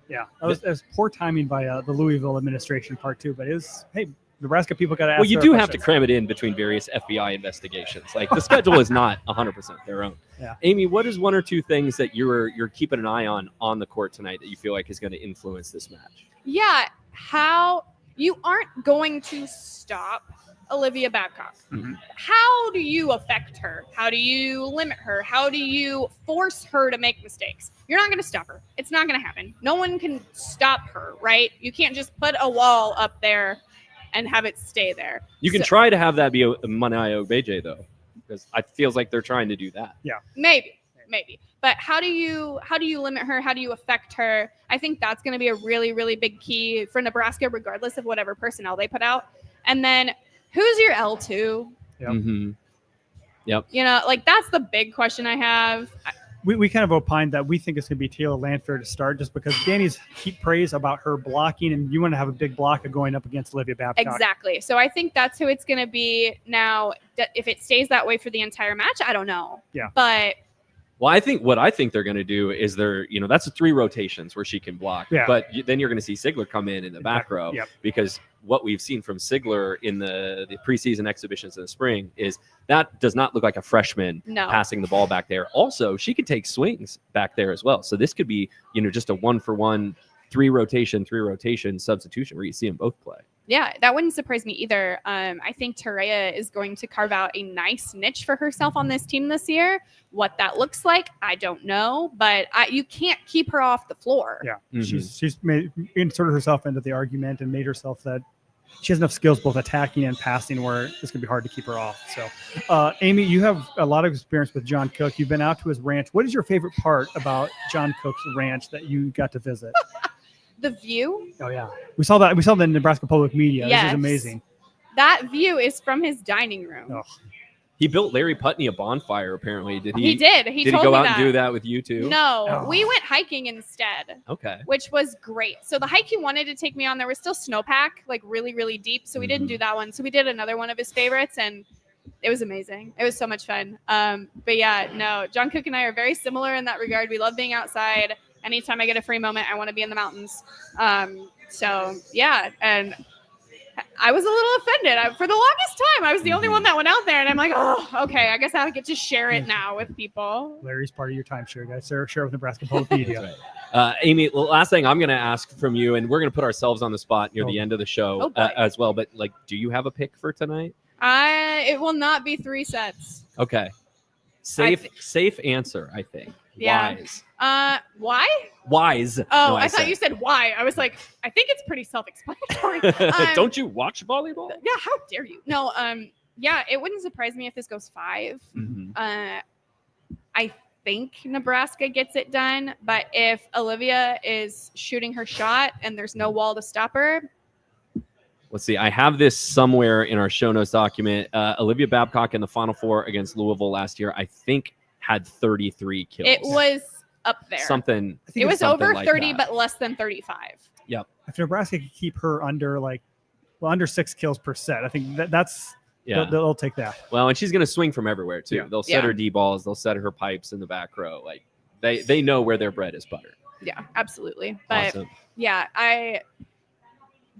Yeah, that was poor timing by the Louisville administration part too, but it was, hey, Nebraska people got to ask. Well, you do have to cram it in between various FBI investigations. Like the schedule is not 100% their own. Yeah. Amy, what is one or two things that you're keeping an eye on the court tonight that you feel like is going to influence this match? Yeah, how you aren't going to stop Olivia Babcock. Mhm. How do you affect her? How do you limit her? How do you force her to make mistakes? You're not going to stop her. It's not going to happen. No one can stop her, right? You can't just put a wall up there and have it stay there. You can try to have that be a Manai Obeje, though, because it feels like they're trying to do that. Maybe. But how do you limit her? How do you affect her? I think that's going to be a really, really big key for Nebraska, regardless of whatever personnel they put out. And then who's your L2? Yep. Mm-hmm. Yep. You know, like that's the big question I have. We kind of opined that we think it's going to be Taylor Landfair to start just because Danny's heaped praise about her blocking, and you want to have a big blocker going up against Olivia Babcock. Exactly. So I think that's who it's going to be. Now, if it stays that way for the entire match, I don't know. Yeah. But Well, I think they're going to do is that's 3 rotations where she can block. Yeah. But then you're going to see Sigler come in the back row Yep. because what we've seen from Sigler in the preseason exhibitions in the spring is that does not look like a freshman No. passing the ball back there. Also, she could take swings back there as well. So this could be, just a 1-for-1, 3 rotation substitution where you see them both play. yeah, that wouldn't surprise me either. I think Terea is going to carve out a nice niche for herself on this team this year. What that looks like, I don't know, but you can't keep her off the floor. Yeah. Mhm. She's inserted herself into the argument and made herself that she has enough skills both attacking and passing where it's going to be hard to keep her off. So, Amy, you have a lot of experience with John Cook. You've been out to his ranch. What is your favorite part about John Cook's ranch that you got to visit? The view, Oh, yeah. We saw that in Nebraska Public Media. This Yes. is amazing. that view is from his dining room. Oh. He built Larry Putney a bonfire, apparently. Did he? He did. He Did told he go me out that. and do that with you too? No, Oh. we went hiking instead, Okay. which was great. So the hike he wanted to take me on, there was still snowpack, like really, really deep. So we didn't do that one. So we did another one of his favorites, and it was amazing. It was so much fun. But yeah, no, John Cook and I are very similar in that regard. We love being outside. Anytime I get a free moment, I want to be in the mountains. So yeah, and I was a little offended. For the longest time, I was the only one that went out there, and I'm like, oh, okay, I guess I get to share it now with people. Larry's part of your timeshare, guys. Share with Nebraska Public Media. That's right. Amy, the last thing I'm going to ask from you, and we're going to put ourselves on the spot near the end of the show Oh, boy. as well, but do you have a pick for tonight? It will not be 3 sets. Okay. Safe answer, I think. Yeah. Wise. Why? Wise. Oh, no, I thought you said why. I was like, I think it's pretty self-explanatory. Don't you watch volleyball? Yeah, how dare you? No, yeah, it wouldn't surprise me if this goes 5. Mhm. I think Nebraska gets it done, but if Olivia is shooting her shot and there's no wall to stop her, Let's see. I have this somewhere in our show notes document. Olivia Babcock in the Final Four against Louisville last year, I think, had 33 kills. it was up there. something. I think It was something over like 30, that. but less than 35. If Nebraska could keep her under under 6 kills per set, I think that's Yeah. they'll take that. Well, and she's going to swing from everywhere too. Yeah. They'll set Yeah. her D balls. They'll set her pipes in the back row. Like they know where their bread is buttered. Yeah, absolutely. But Awesome. yeah,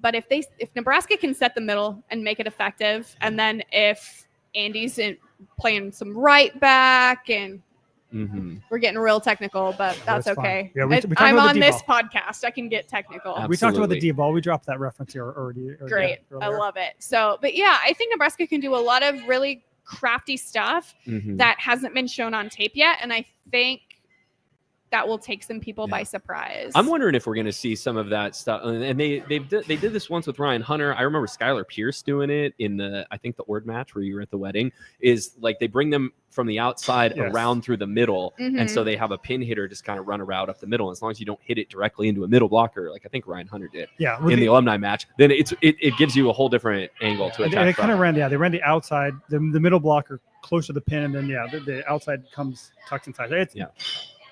but if Nebraska can set the middle and make it effective, and then if Andy's playing some right back, and Mm-hmm. we're getting real technical, but that's that's fine. okay. Yeah, we talked I'm about the on this D-ball. podcast. I can get technical. Absolutely. We talked about the D-ball. We dropped that reference here already. Great. I earlier. love it. So, but yeah, I think Nebraska can do a lot of really crafty stuff Mm-hmm. that hasn't been shown on tape yet. And I think that will take some people by Yeah. surprise. I'm wondering if we're going to see some of that stuff. And they did this once with Ryan Hunter. I remember Skylar Pierce doing it in the Ord match where you were at the wedding. Is like they bring them from the outside Yes. around through the middle, and so they have a pin hitter just kind of run a route up the middle. As long as you don't hit it directly into a middle blocker, like I think Ryan Hunter did Yeah. in the alumni match, then it gives you a whole different angle to And attack. they from. kind of they ran the outside, the middle blocker close to the pin, and then the outside comes tucked inside. Yeah.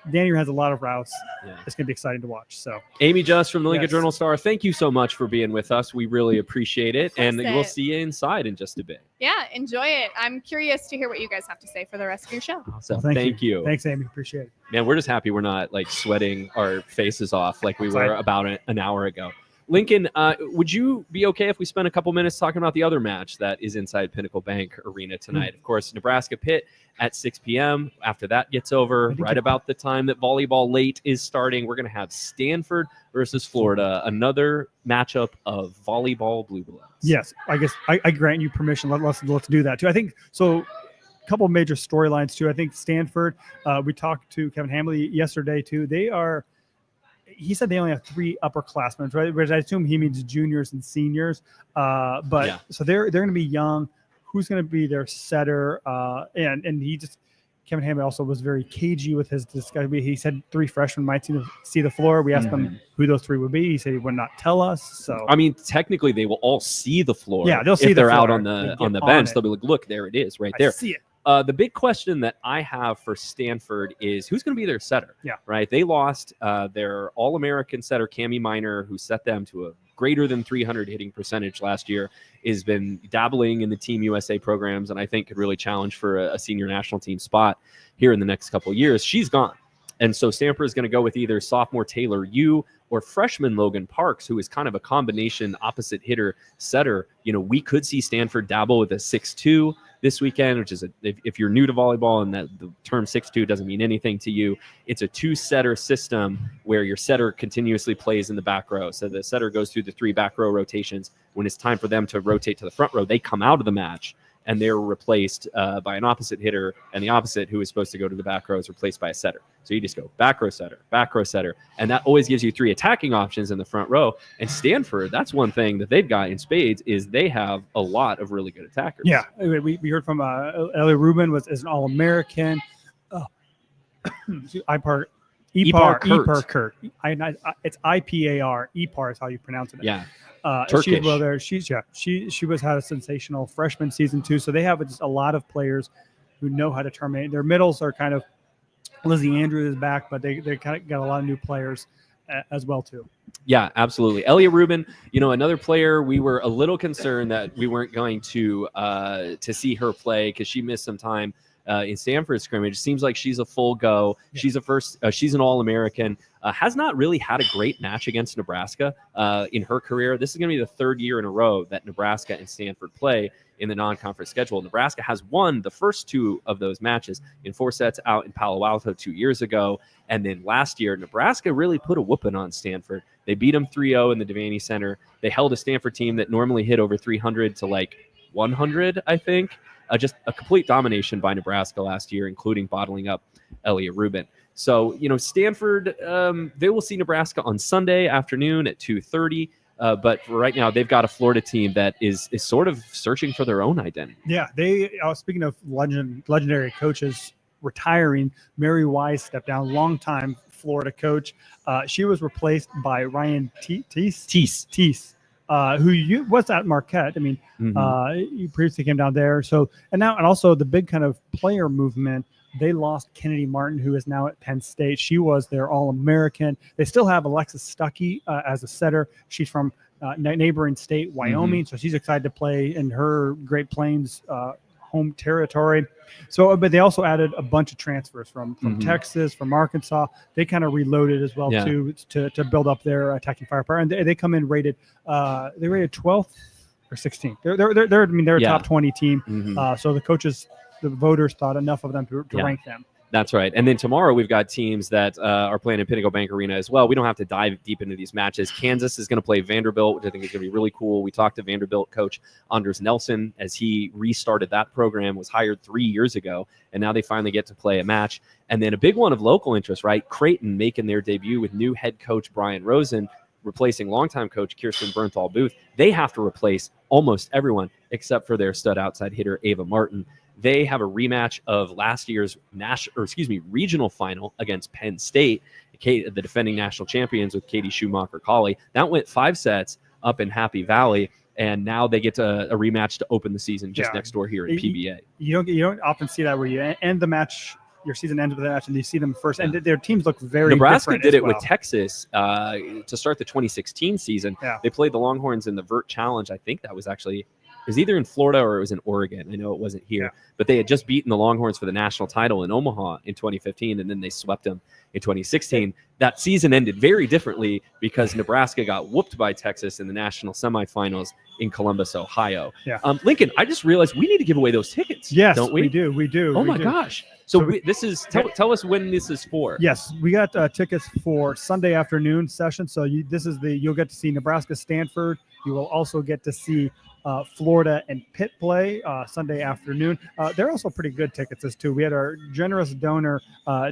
Danny has a lot of routes. Yeah. It's going to be exciting to watch. So Amy Just from the Lincoln Yes. Journal Star, thank you so much for being with us. We really appreciate it, and course we'll it. see you inside in just a bit. Yeah, enjoy it. I'm curious to hear what you guys have to say for the rest of your show. So thank thank you. Thanks, Amy. Appreciate it. Man, we're just happy we're not like sweating our faces off like we were Sorry. about an hour ago. Lincoln, would you be okay if we spend a couple minutes talking about the other match that is inside Pinnacle Bank Arena tonight? Of course, Nebraska Pitt at 6 p.m. After that gets over, right about the time that volleyball late is starting, we're going to have Stanford versus Florida, another matchup of volleyball blue bloods. Yes, I guess I grant you permission. Let's do that too. I think so. A couple major storylines too. I think Stanford. We talked to Kevin Hamley yesterday too. He said they only have 3 upperclassmen, right? Which I assume he means juniors and seniors. So they're going to be young. Who's going to be their setter? And Kevin Hamley also was very cagey with his discussion. He said 3 freshmen might see the floor. We asked them who those 3 would be. He said he would not tell us. So I mean, technically, they will all see the floor. Yeah, they'll see if they're out on the bench. It. They'll be like, "Look, there it is, right there." I see it. The big question that I have for Stanford is who's going to be their setter? Yeah. Right. They lost their All-American setter, Cammie Minor, who set them to a greater than 300 hitting percentage last year, has been dabbling in the Team USA programs, and I think could really challenge for a senior national team spot here in the next couple of years. She's gone. And so Stanford is going to go with either sophomore Taylor Yu or freshman Logan Parks, who is kind of a combination opposite hitter setter. We could see Stanford dabble with a 6'2" this weekend, which is if you're new to volleyball and that the term 6'2" doesn't mean anything to you, it's a 2-setter system where your setter continuously plays in the back row. So the setter goes through the 3 back row rotations. When it's time for them to rotate to the front row, they come out of the match and they're replaced by an opposite hitter, and the opposite, who is supposed to go to the back row, is replaced by a setter. So you just go back row setter, and that always gives you 3 attacking options in the front row. And Stanford, that's one thing that they've got in spades, is they have a lot of really good attackers. Yeah, we heard from Ellie Rubin is an All-American. Ipar Kurt. It's IPAR. Ipar is how you pronounce it. Yeah. Turkish. She had a sensational freshman season too. So they have just a lot of players who know how to terminate. Their middles are kind of Lizzie Andrews is back, but they kind of got a lot of new players as well too. Yeah, absolutely. Elliot Rubin, another player we were a little concerned that we weren't going to see her play because she missed some time in Stanford scrimmage. It seems like she's a full go. Yeah. She's an All-American. Has not really had a great match against Nebraska in her career. This is going to be the 3rd year in a row that Nebraska and Stanford play in the non-conference schedule. Nebraska has won the first 2 of those matches in 4 sets out in Palo Alto 2 years ago. And then last year, Nebraska really put a whooping on Stanford. They beat them 3-0 in the Devaney Center. They held a Stanford team that normally hit over 300 to like 100, I think. Just a complete domination by Nebraska last year, including bottling up Elliot Rubin. So, Stanford, they will see Nebraska on Sunday afternoon at 2:30. But right now, they've got a Florida team that is sort of searching for their own identity. Yeah, speaking of legendary coaches retiring, Mary Wise stepped down, longtime Florida coach. She was replaced by Ryan Teese. Who was at Marquette. I mean, you previously came down there. So, and also the big kind of player movement, they lost Kennedy Martin, who is now at Penn State. She was their All-American. They still have Alexis Stuckey as a setter. She's from neighboring state, Wyoming. So she's excited to play in her Great Plains home territory. So, but they also added a bunch of transfers from Texas, from Arkansas. They kind of reloaded as well too to build up their attacking firepower. And they come in rated 12th or 16th. They're a top 20 team. So the voters thought enough of them to rank them. That's right. And then tomorrow we've got teams that are playing in Pinnacle Bank Arena as well. We don't have to dive deep into these matches. Kansas is going to play Vanderbilt, which I think is going to be really cool. We talked to Vanderbilt coach Anders Nelson as he restarted that program, was hired 3 years ago, and now they finally get to play a match. And then a big one of local interest, right? Creighton making their debut with new head coach Brian Rosen, replacing longtime coach Kirsten Bernthal Booth. They have to replace almost everyone except for their stud outside hitter Ava Martin. They have a rematch of last year's regional final against Penn State, the defending national champions, with Katie Schumacher-Colley. That went 5 sets up in Happy Valley, and now they get a rematch to open the season just next door here at PBA. You don't often see that where you end the match. Your season ends with a match, and you see them first. And their teams look very Nebraska different did it well. with Texas to start the 2016 season. Yeah. They played the Longhorns in the Vert Challenge. I think that was actually was either in Florida or it was in Oregon. I know it wasn't here, but they had just beaten the Longhorns for the national title in Omaha in 2015, and then they swept them in 2016. That season ended very differently because Nebraska got whooped by Texas in the national semifinals in Columbus, Ohio. Yeah. Lincoln, I just realized we need to give away those tickets. Yes, don't we? We do. Oh we my do. gosh. So this is tell us when this is for. Yes, we got tickets for Sunday afternoon session. So you'll get to see Nebraska, Stanford. You will also get to see Florida and Pitt play Sunday afternoon. They're also pretty good tickets as too. We had our generous donor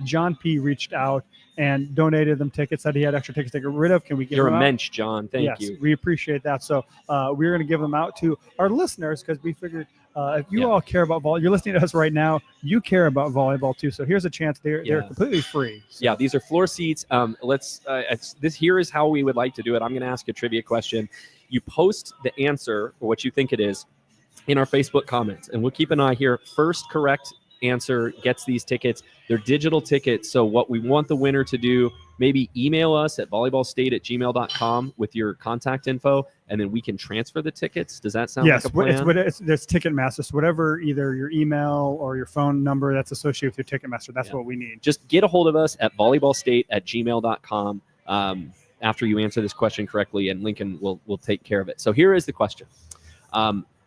John P. reached out and donated them tickets. Said he had extra tickets to get rid of. Can we give You're them out? immense, John. Thank you. We appreciate that. So we're going to give them out to our listeners because we figured if you all care about volleyball, you're listening to us right now, you care about volleyball too. So here's a chance. They're completely free. So. Yeah, these are floor seats. Here is how we would like to do it. I'm going to ask a trivia question. You post the answer or what you think it is in our Facebook comments, and we'll keep an eye here. First correct answer gets these tickets. They're digital tickets. So what we want the winner to do, maybe email us at volleyballstate@gmail.com with your contact info, and then we can transfer the tickets. Does that sound like a plan? Yes, it's Ticketmaster. So whatever, either your email or your phone number that's associated with your Ticketmaster, that's what we need. Just get a hold of us at volleyballstate@gmail.com after you answer this question correctly, and Lincoln will take care of it. So here is the question.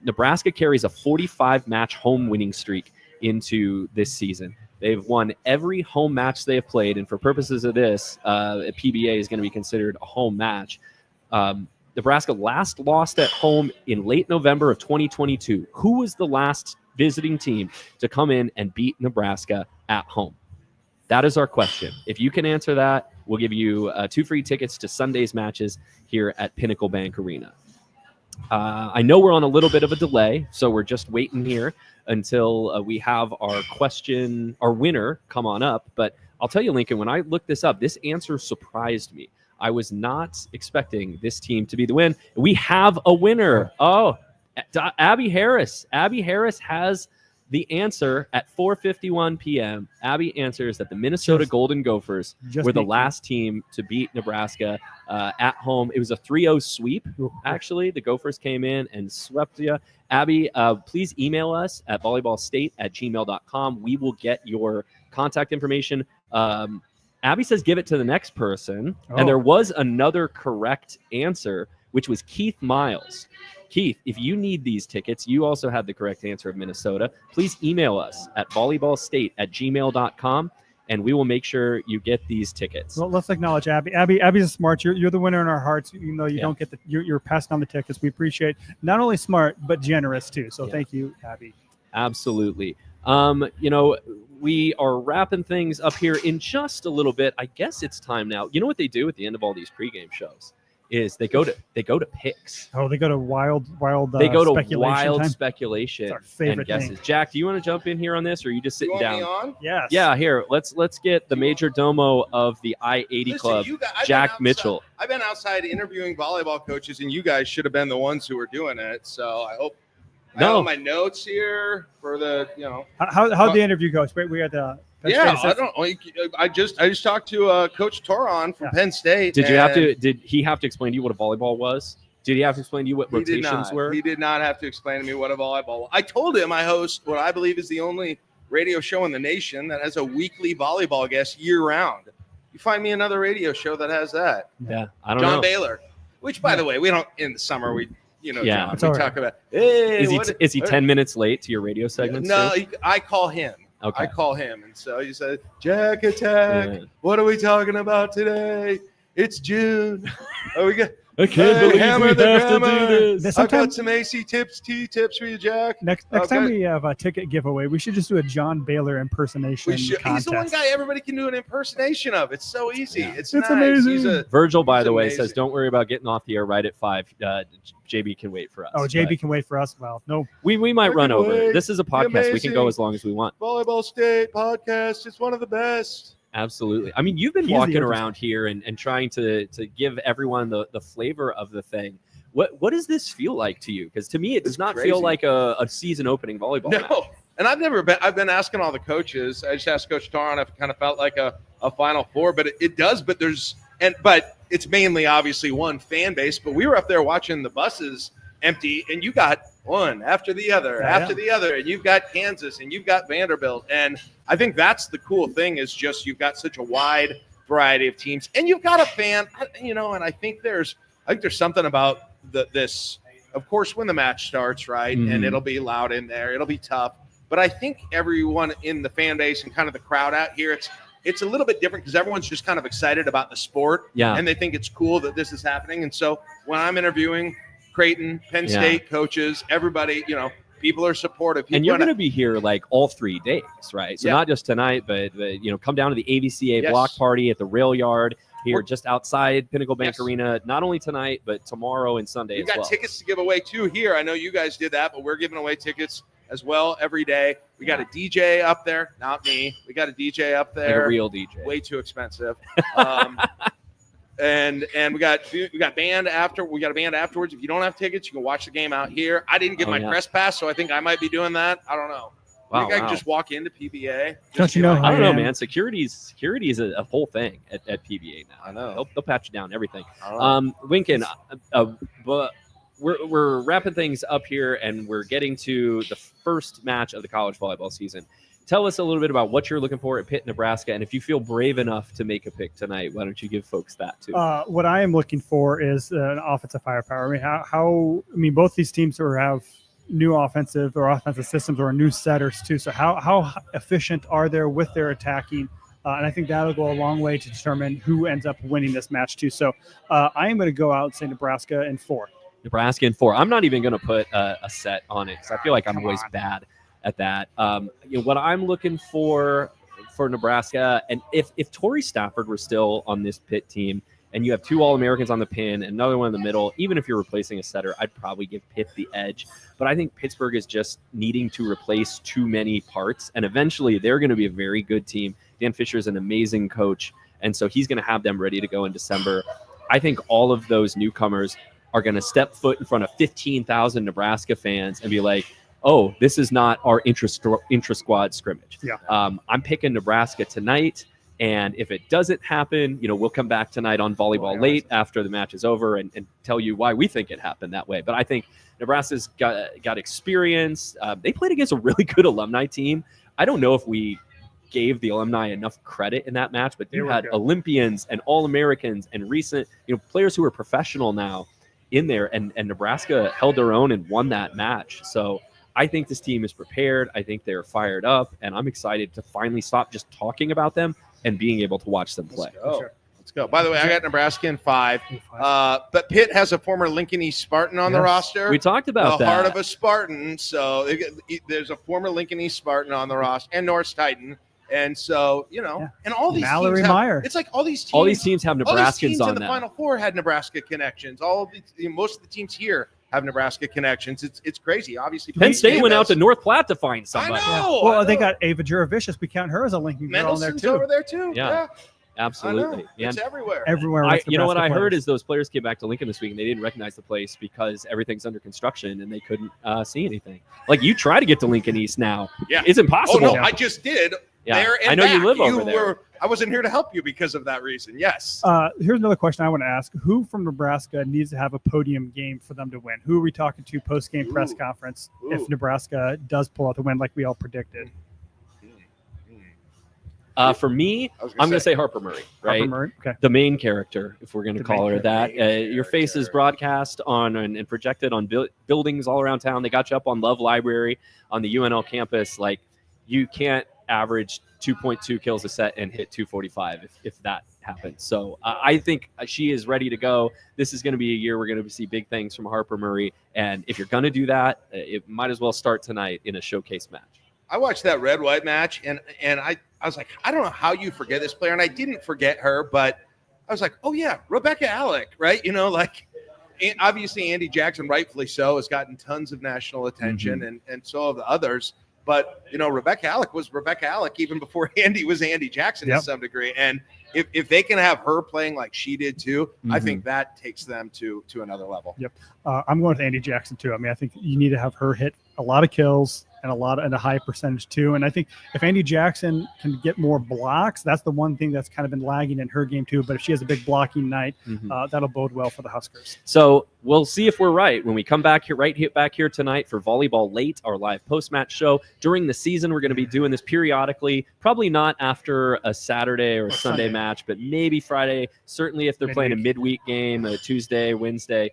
Nebraska carries a 45-match home winning streak into this season. They've won every home match they have played, and for purposes of this, a PBA is going to be considered a home match. Nebraska last lost at home in late November of 2022. Who was the last visiting team to come in and beat Nebraska at home? That is our question. If you can answer that, we'll give you 2 free tickets to Sunday's matches here at Pinnacle Bank Arena. I know we're on a little bit of a delay, so we're just waiting here until we have our winner come on up. But I'll tell you, Lincoln, when I looked this up, this answer surprised me. I was not expecting this team to be the win. We have a winner. Oh, Abby Harris. Abby Harris has the answer at 4:51 p.m. Abby answers that the Minnesota Golden Gophers were the last team to beat Nebraska at home. It was a 3-0 sweep, actually. The Gophers came in and swept you. Abby, please email us at volleyballstate@gmail.com. We will get your contact information. Abby says give it to the next person. And there was another correct answer, which was Keith Miles. Keith, if you need these tickets, you also have the correct answer of Minnesota. Please email us at volleyballstate@gmail.com, and we will make sure you get these tickets. Well, let's acknowledge Abby. Abby's smart. You're the winner in our hearts. Even though you don't get you're passing on the tickets. We appreciate not only smart but generous too. So thank you, Abby. Absolutely. We are wrapping things up here in just a little bit. I guess it's time now. You know what they do at the end of all these pregame shows? Is they go to picks. Oh, they go to wild. They go to speculation wild time. speculation It's our favorite and guesses. thing. Jack, do you want to jump in here on this, or are you just sitting You want down? me on? Yes. Yeah, here. Let's get the major domo of the I-80 Club, Jack Mitchell. I've been outside interviewing volleyball coaches, and you guys should have been the ones who were doing it. So I hope. I have my notes here for the How'd the interview go? We had the. I just talked to Coach Toron from Penn State. Did he have to explain to you what a volleyball was? Did he have to explain to you what rotations were? He did not have to explain to me what a volleyball was. I told him I host what I believe is the only radio show in the nation that has a weekly volleyball guest year round. You find me another radio show that has that. Yeah, I don't know. John Baylor, which by the way, we don't in the summer John, we talk about. Hey, is he 10 minutes late to your radio segment? No, I call him. Okay. I call him, and so he said, Jack Attack, what are we talking about today? It's June. Oh, we got. I can't believe we have to do this. I got some AC tips, T tips for you, Jack. Next time we have a ticket giveaway, we should just do a John Baylor impersonation contest. He's the one guy everybody can do an impersonation of. It's so easy. Yeah. It's nice. Amazing. Virgil, by the way, says, don't worry about getting off the air right at 5. JB can wait for us. Oh, JB can wait for us? Well, no. We might run over. This is a podcast. We can go as long as we want. Volleyball State podcast. It's one of the best. Absolutely. I mean, you've been walking around here and trying to give everyone the flavor of the thing. What does this feel like to you? Because to me, it does not feel like a season opening volleyball match. And I've been asking all the coaches. I just asked Coach Taron if it kind of felt like a Final Four, but it does. But it's mainly obviously one fan base. But we were up there watching the buses empty, and you got one after the other, the other, and you've got Kansas, and you've got Vanderbilt, and I think that's the cool thing is just you've got such a wide variety of teams, and you've got a fan, and I think there's something about this. Of course, when the match starts, right, and it'll be loud in there, it'll be tough, but I think everyone in the fan base and kind of the crowd out here, it's a little bit different because everyone's just kind of excited about the sport, and they think it's cool that this is happening. And so when I'm interviewing Creighton, Penn State coaches, everybody, people are supportive. And you're going to be here like all 3 days, right? So not just tonight, but come down to the AVCA Block Party at the Railyard here just outside Pinnacle Bank Arena, not only tonight, but tomorrow and Sunday as well. We've got tickets to give away too here. I know you guys did that, but we're giving away tickets as well every day. We got a DJ up there, not me. We got a DJ up there. Like a real DJ. Way too expensive. And we got band after. We got a band afterwards. If you don't have tickets, you can watch the game out here. I didn't get my press pass, so I think I might be doing that. I don't know. I think I can just walk into PBA. Don't you know? I don't know, man. Security is a whole thing at PBA now. I know. They'll pat you down, everything. Lincoln, but we're wrapping things up here, and we're getting to the first match of the college volleyball season. Tell us a little bit about what you're looking for at Pitt, Nebraska, and if you feel brave enough to make a pick tonight, why don't you give folks that too? What I am looking for is an offensive firepower. I mean, both these teams have new offensive systems or new setters too. So how efficient are they with their attacking? And I think that'll go a long way to determine who ends up winning this match too. So I am going to go out and say Nebraska in 4. Nebraska in 4. I'm not even going to put a set on it because I feel like I'm always bad at that. What I'm looking for Nebraska, and if Tori Stafford were still on this Pitt team, and you have 2 All-Americans on the pin, and another one in the middle, even if you're replacing a setter, I'd probably give Pitt the edge. But I think Pittsburgh is just needing to replace too many parts, and eventually they're going to be a very good team. Dan Fisher is an amazing coach, and so he's going to have them ready to go in December. I think all of those newcomers are going to step foot in front of 15,000 Nebraska fans and be like, oh, this is not our intra-squad scrimmage. Yeah. I'm picking Nebraska tonight. And if it doesn't happen, we'll come back tonight on Volleyball late after the match is over and tell you why we think it happened that way. But I think Nebraska's got experience. They played against a really good alumni team. I don't know if we gave the alumni enough credit in that match, but you had Olympians and All-Americans and recent players who are professional now in there. And Nebraska held their own and won that match. So I think this team is prepared. I think they're fired up. And I'm excited to finally stop just talking about them and being able to watch them play. Let's go. By the way, I got Nebraska in 5. But Pitt has a former Lincoln East Spartan on the roster. We talked about the that. Heart of a Spartan. So there's a former Lincoln East Spartan on the roster and North Titan. And so, and all these Mallory teams Meyer. It's like all these teams have Nebraskans all these teams on in the that. Final Four had Nebraska connections. Most of the teams here have Nebraska connections. It's crazy. Obviously, Penn State went out to North Platte to find somebody. I know. Well, they got Ava Juravicious. We count her as a Lincoln girl on there Mendelssohn's too. over there too. Yeah. Absolutely. It's everywhere. Everywhere. What I heard is those players came back to Lincoln this week and they didn't recognize the place because everything's under construction and they couldn't see anything. Like you try to get to Lincoln East now. Yeah. It's impossible. Oh, no, I just did. Yeah. There and I know back. you live over there. I wasn't here to help you because of that reason. Yes. Here's another question I want to ask. Who from Nebraska needs to have a podium game for them to win? Who are we talking to post-game press conference if Nebraska does pull out the win like we all predicted? For me, I'm going to say Harper Murray, right? Harper Murray? Okay. The main character, if we're going to call her that. Your face is broadcast on and projected on buildings all around town. They got you up on Love Library on the UNL campus. Like, you can't average 2.2 kills a set and hit 245 if that happens. So I think she is ready to go. This is going to be a year we're going to see big things from Harper Murray. And if you're going to do that, it might as well start tonight in a showcase match. I watched that red-white match, and I was like, I don't know how you forget this player. And I didn't forget her, but I was like, oh, yeah, Rebecca Alec, right? Obviously Andy Jackson, rightfully so, has gotten tons of national attention, and so have the others. But, Rebecca Alec was Rebecca Alec even before Andy was Andy Jackson to some degree. And if they can have her playing like she did too, I think that takes them to another level. Yep. I'm going with Andy Jackson too. I mean, I think you need to have her hit a lot of kills, and a high percentage too. And I think if Andy Jackson can get more blocks, that's the one thing that's kind of been lagging in her game too. But if she has a big blocking night, that'll bode well for the Huskers. So we'll see if we're right when we come back here, back here tonight for Volleyball Late, our live post-match show. During the season, we're going to be doing this periodically, probably not after a Saturday or a Sunday match, but maybe Friday. Certainly if they're playing a midweek game, a Tuesday, Wednesday,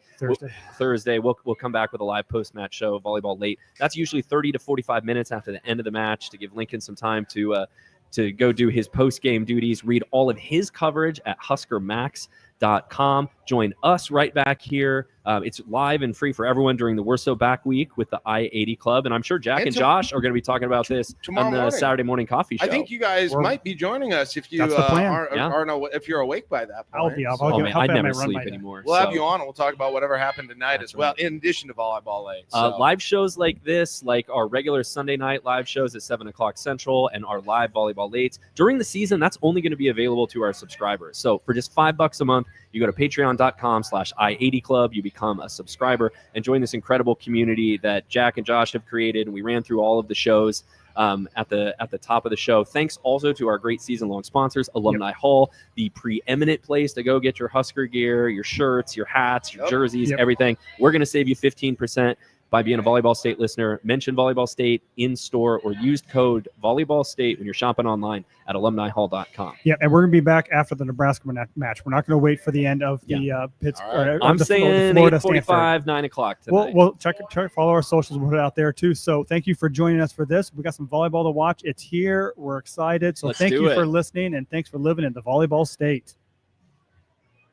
Thursday, we'll come back with a live post-match show, Volleyball Late. That's usually 30 to 45 minutes after the end of the match to give Lincoln some time to go do his post-game duties, read all of his coverage at HuskerMax.com. Join us right back here. It's live and free for everyone during the We're So Back week with the I-80 Club. And I'm sure Jack and Josh are going to be talking about this on the Saturday morning coffee show. I think you guys might be joining us if you if you're awake by that point. I'll be up. I never sleep anymore. We'll have you on and we'll talk about whatever happened tonight as well, in addition to Volleyball Late. Live shows like this, like our regular Sunday night live shows at 7 o'clock Central and our live Volleyball Lates. During the season, that's only going to be available to our subscribers. So for just $5 a month, you go to patreon.com/I80 Club. You become a subscriber and join this incredible community that Jack and Josh have created. And we ran through all of the shows at the top of the show. Thanks also to our great season-long sponsors, Alumni Hall, the preeminent place to go get your Husker gear, your shirts, your hats, your jerseys, everything. We're going to save you 15% by being a Volleyball State listener. Mention Volleyball State in store or use code Volleyball State when you're shopping online at alumnihall.com. Yeah, and we're going to be back after the Nebraska match. We're not going to wait for the end of the Pittsburgh. I'm saying 8:45, 9 o'clock tonight. We'll check, follow our socials. We'll put it out there too. So thank you for joining us for this. We got some volleyball to watch. It's here. We're excited. So thank you for listening, and thanks for living in the Volleyball State.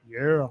Yeah.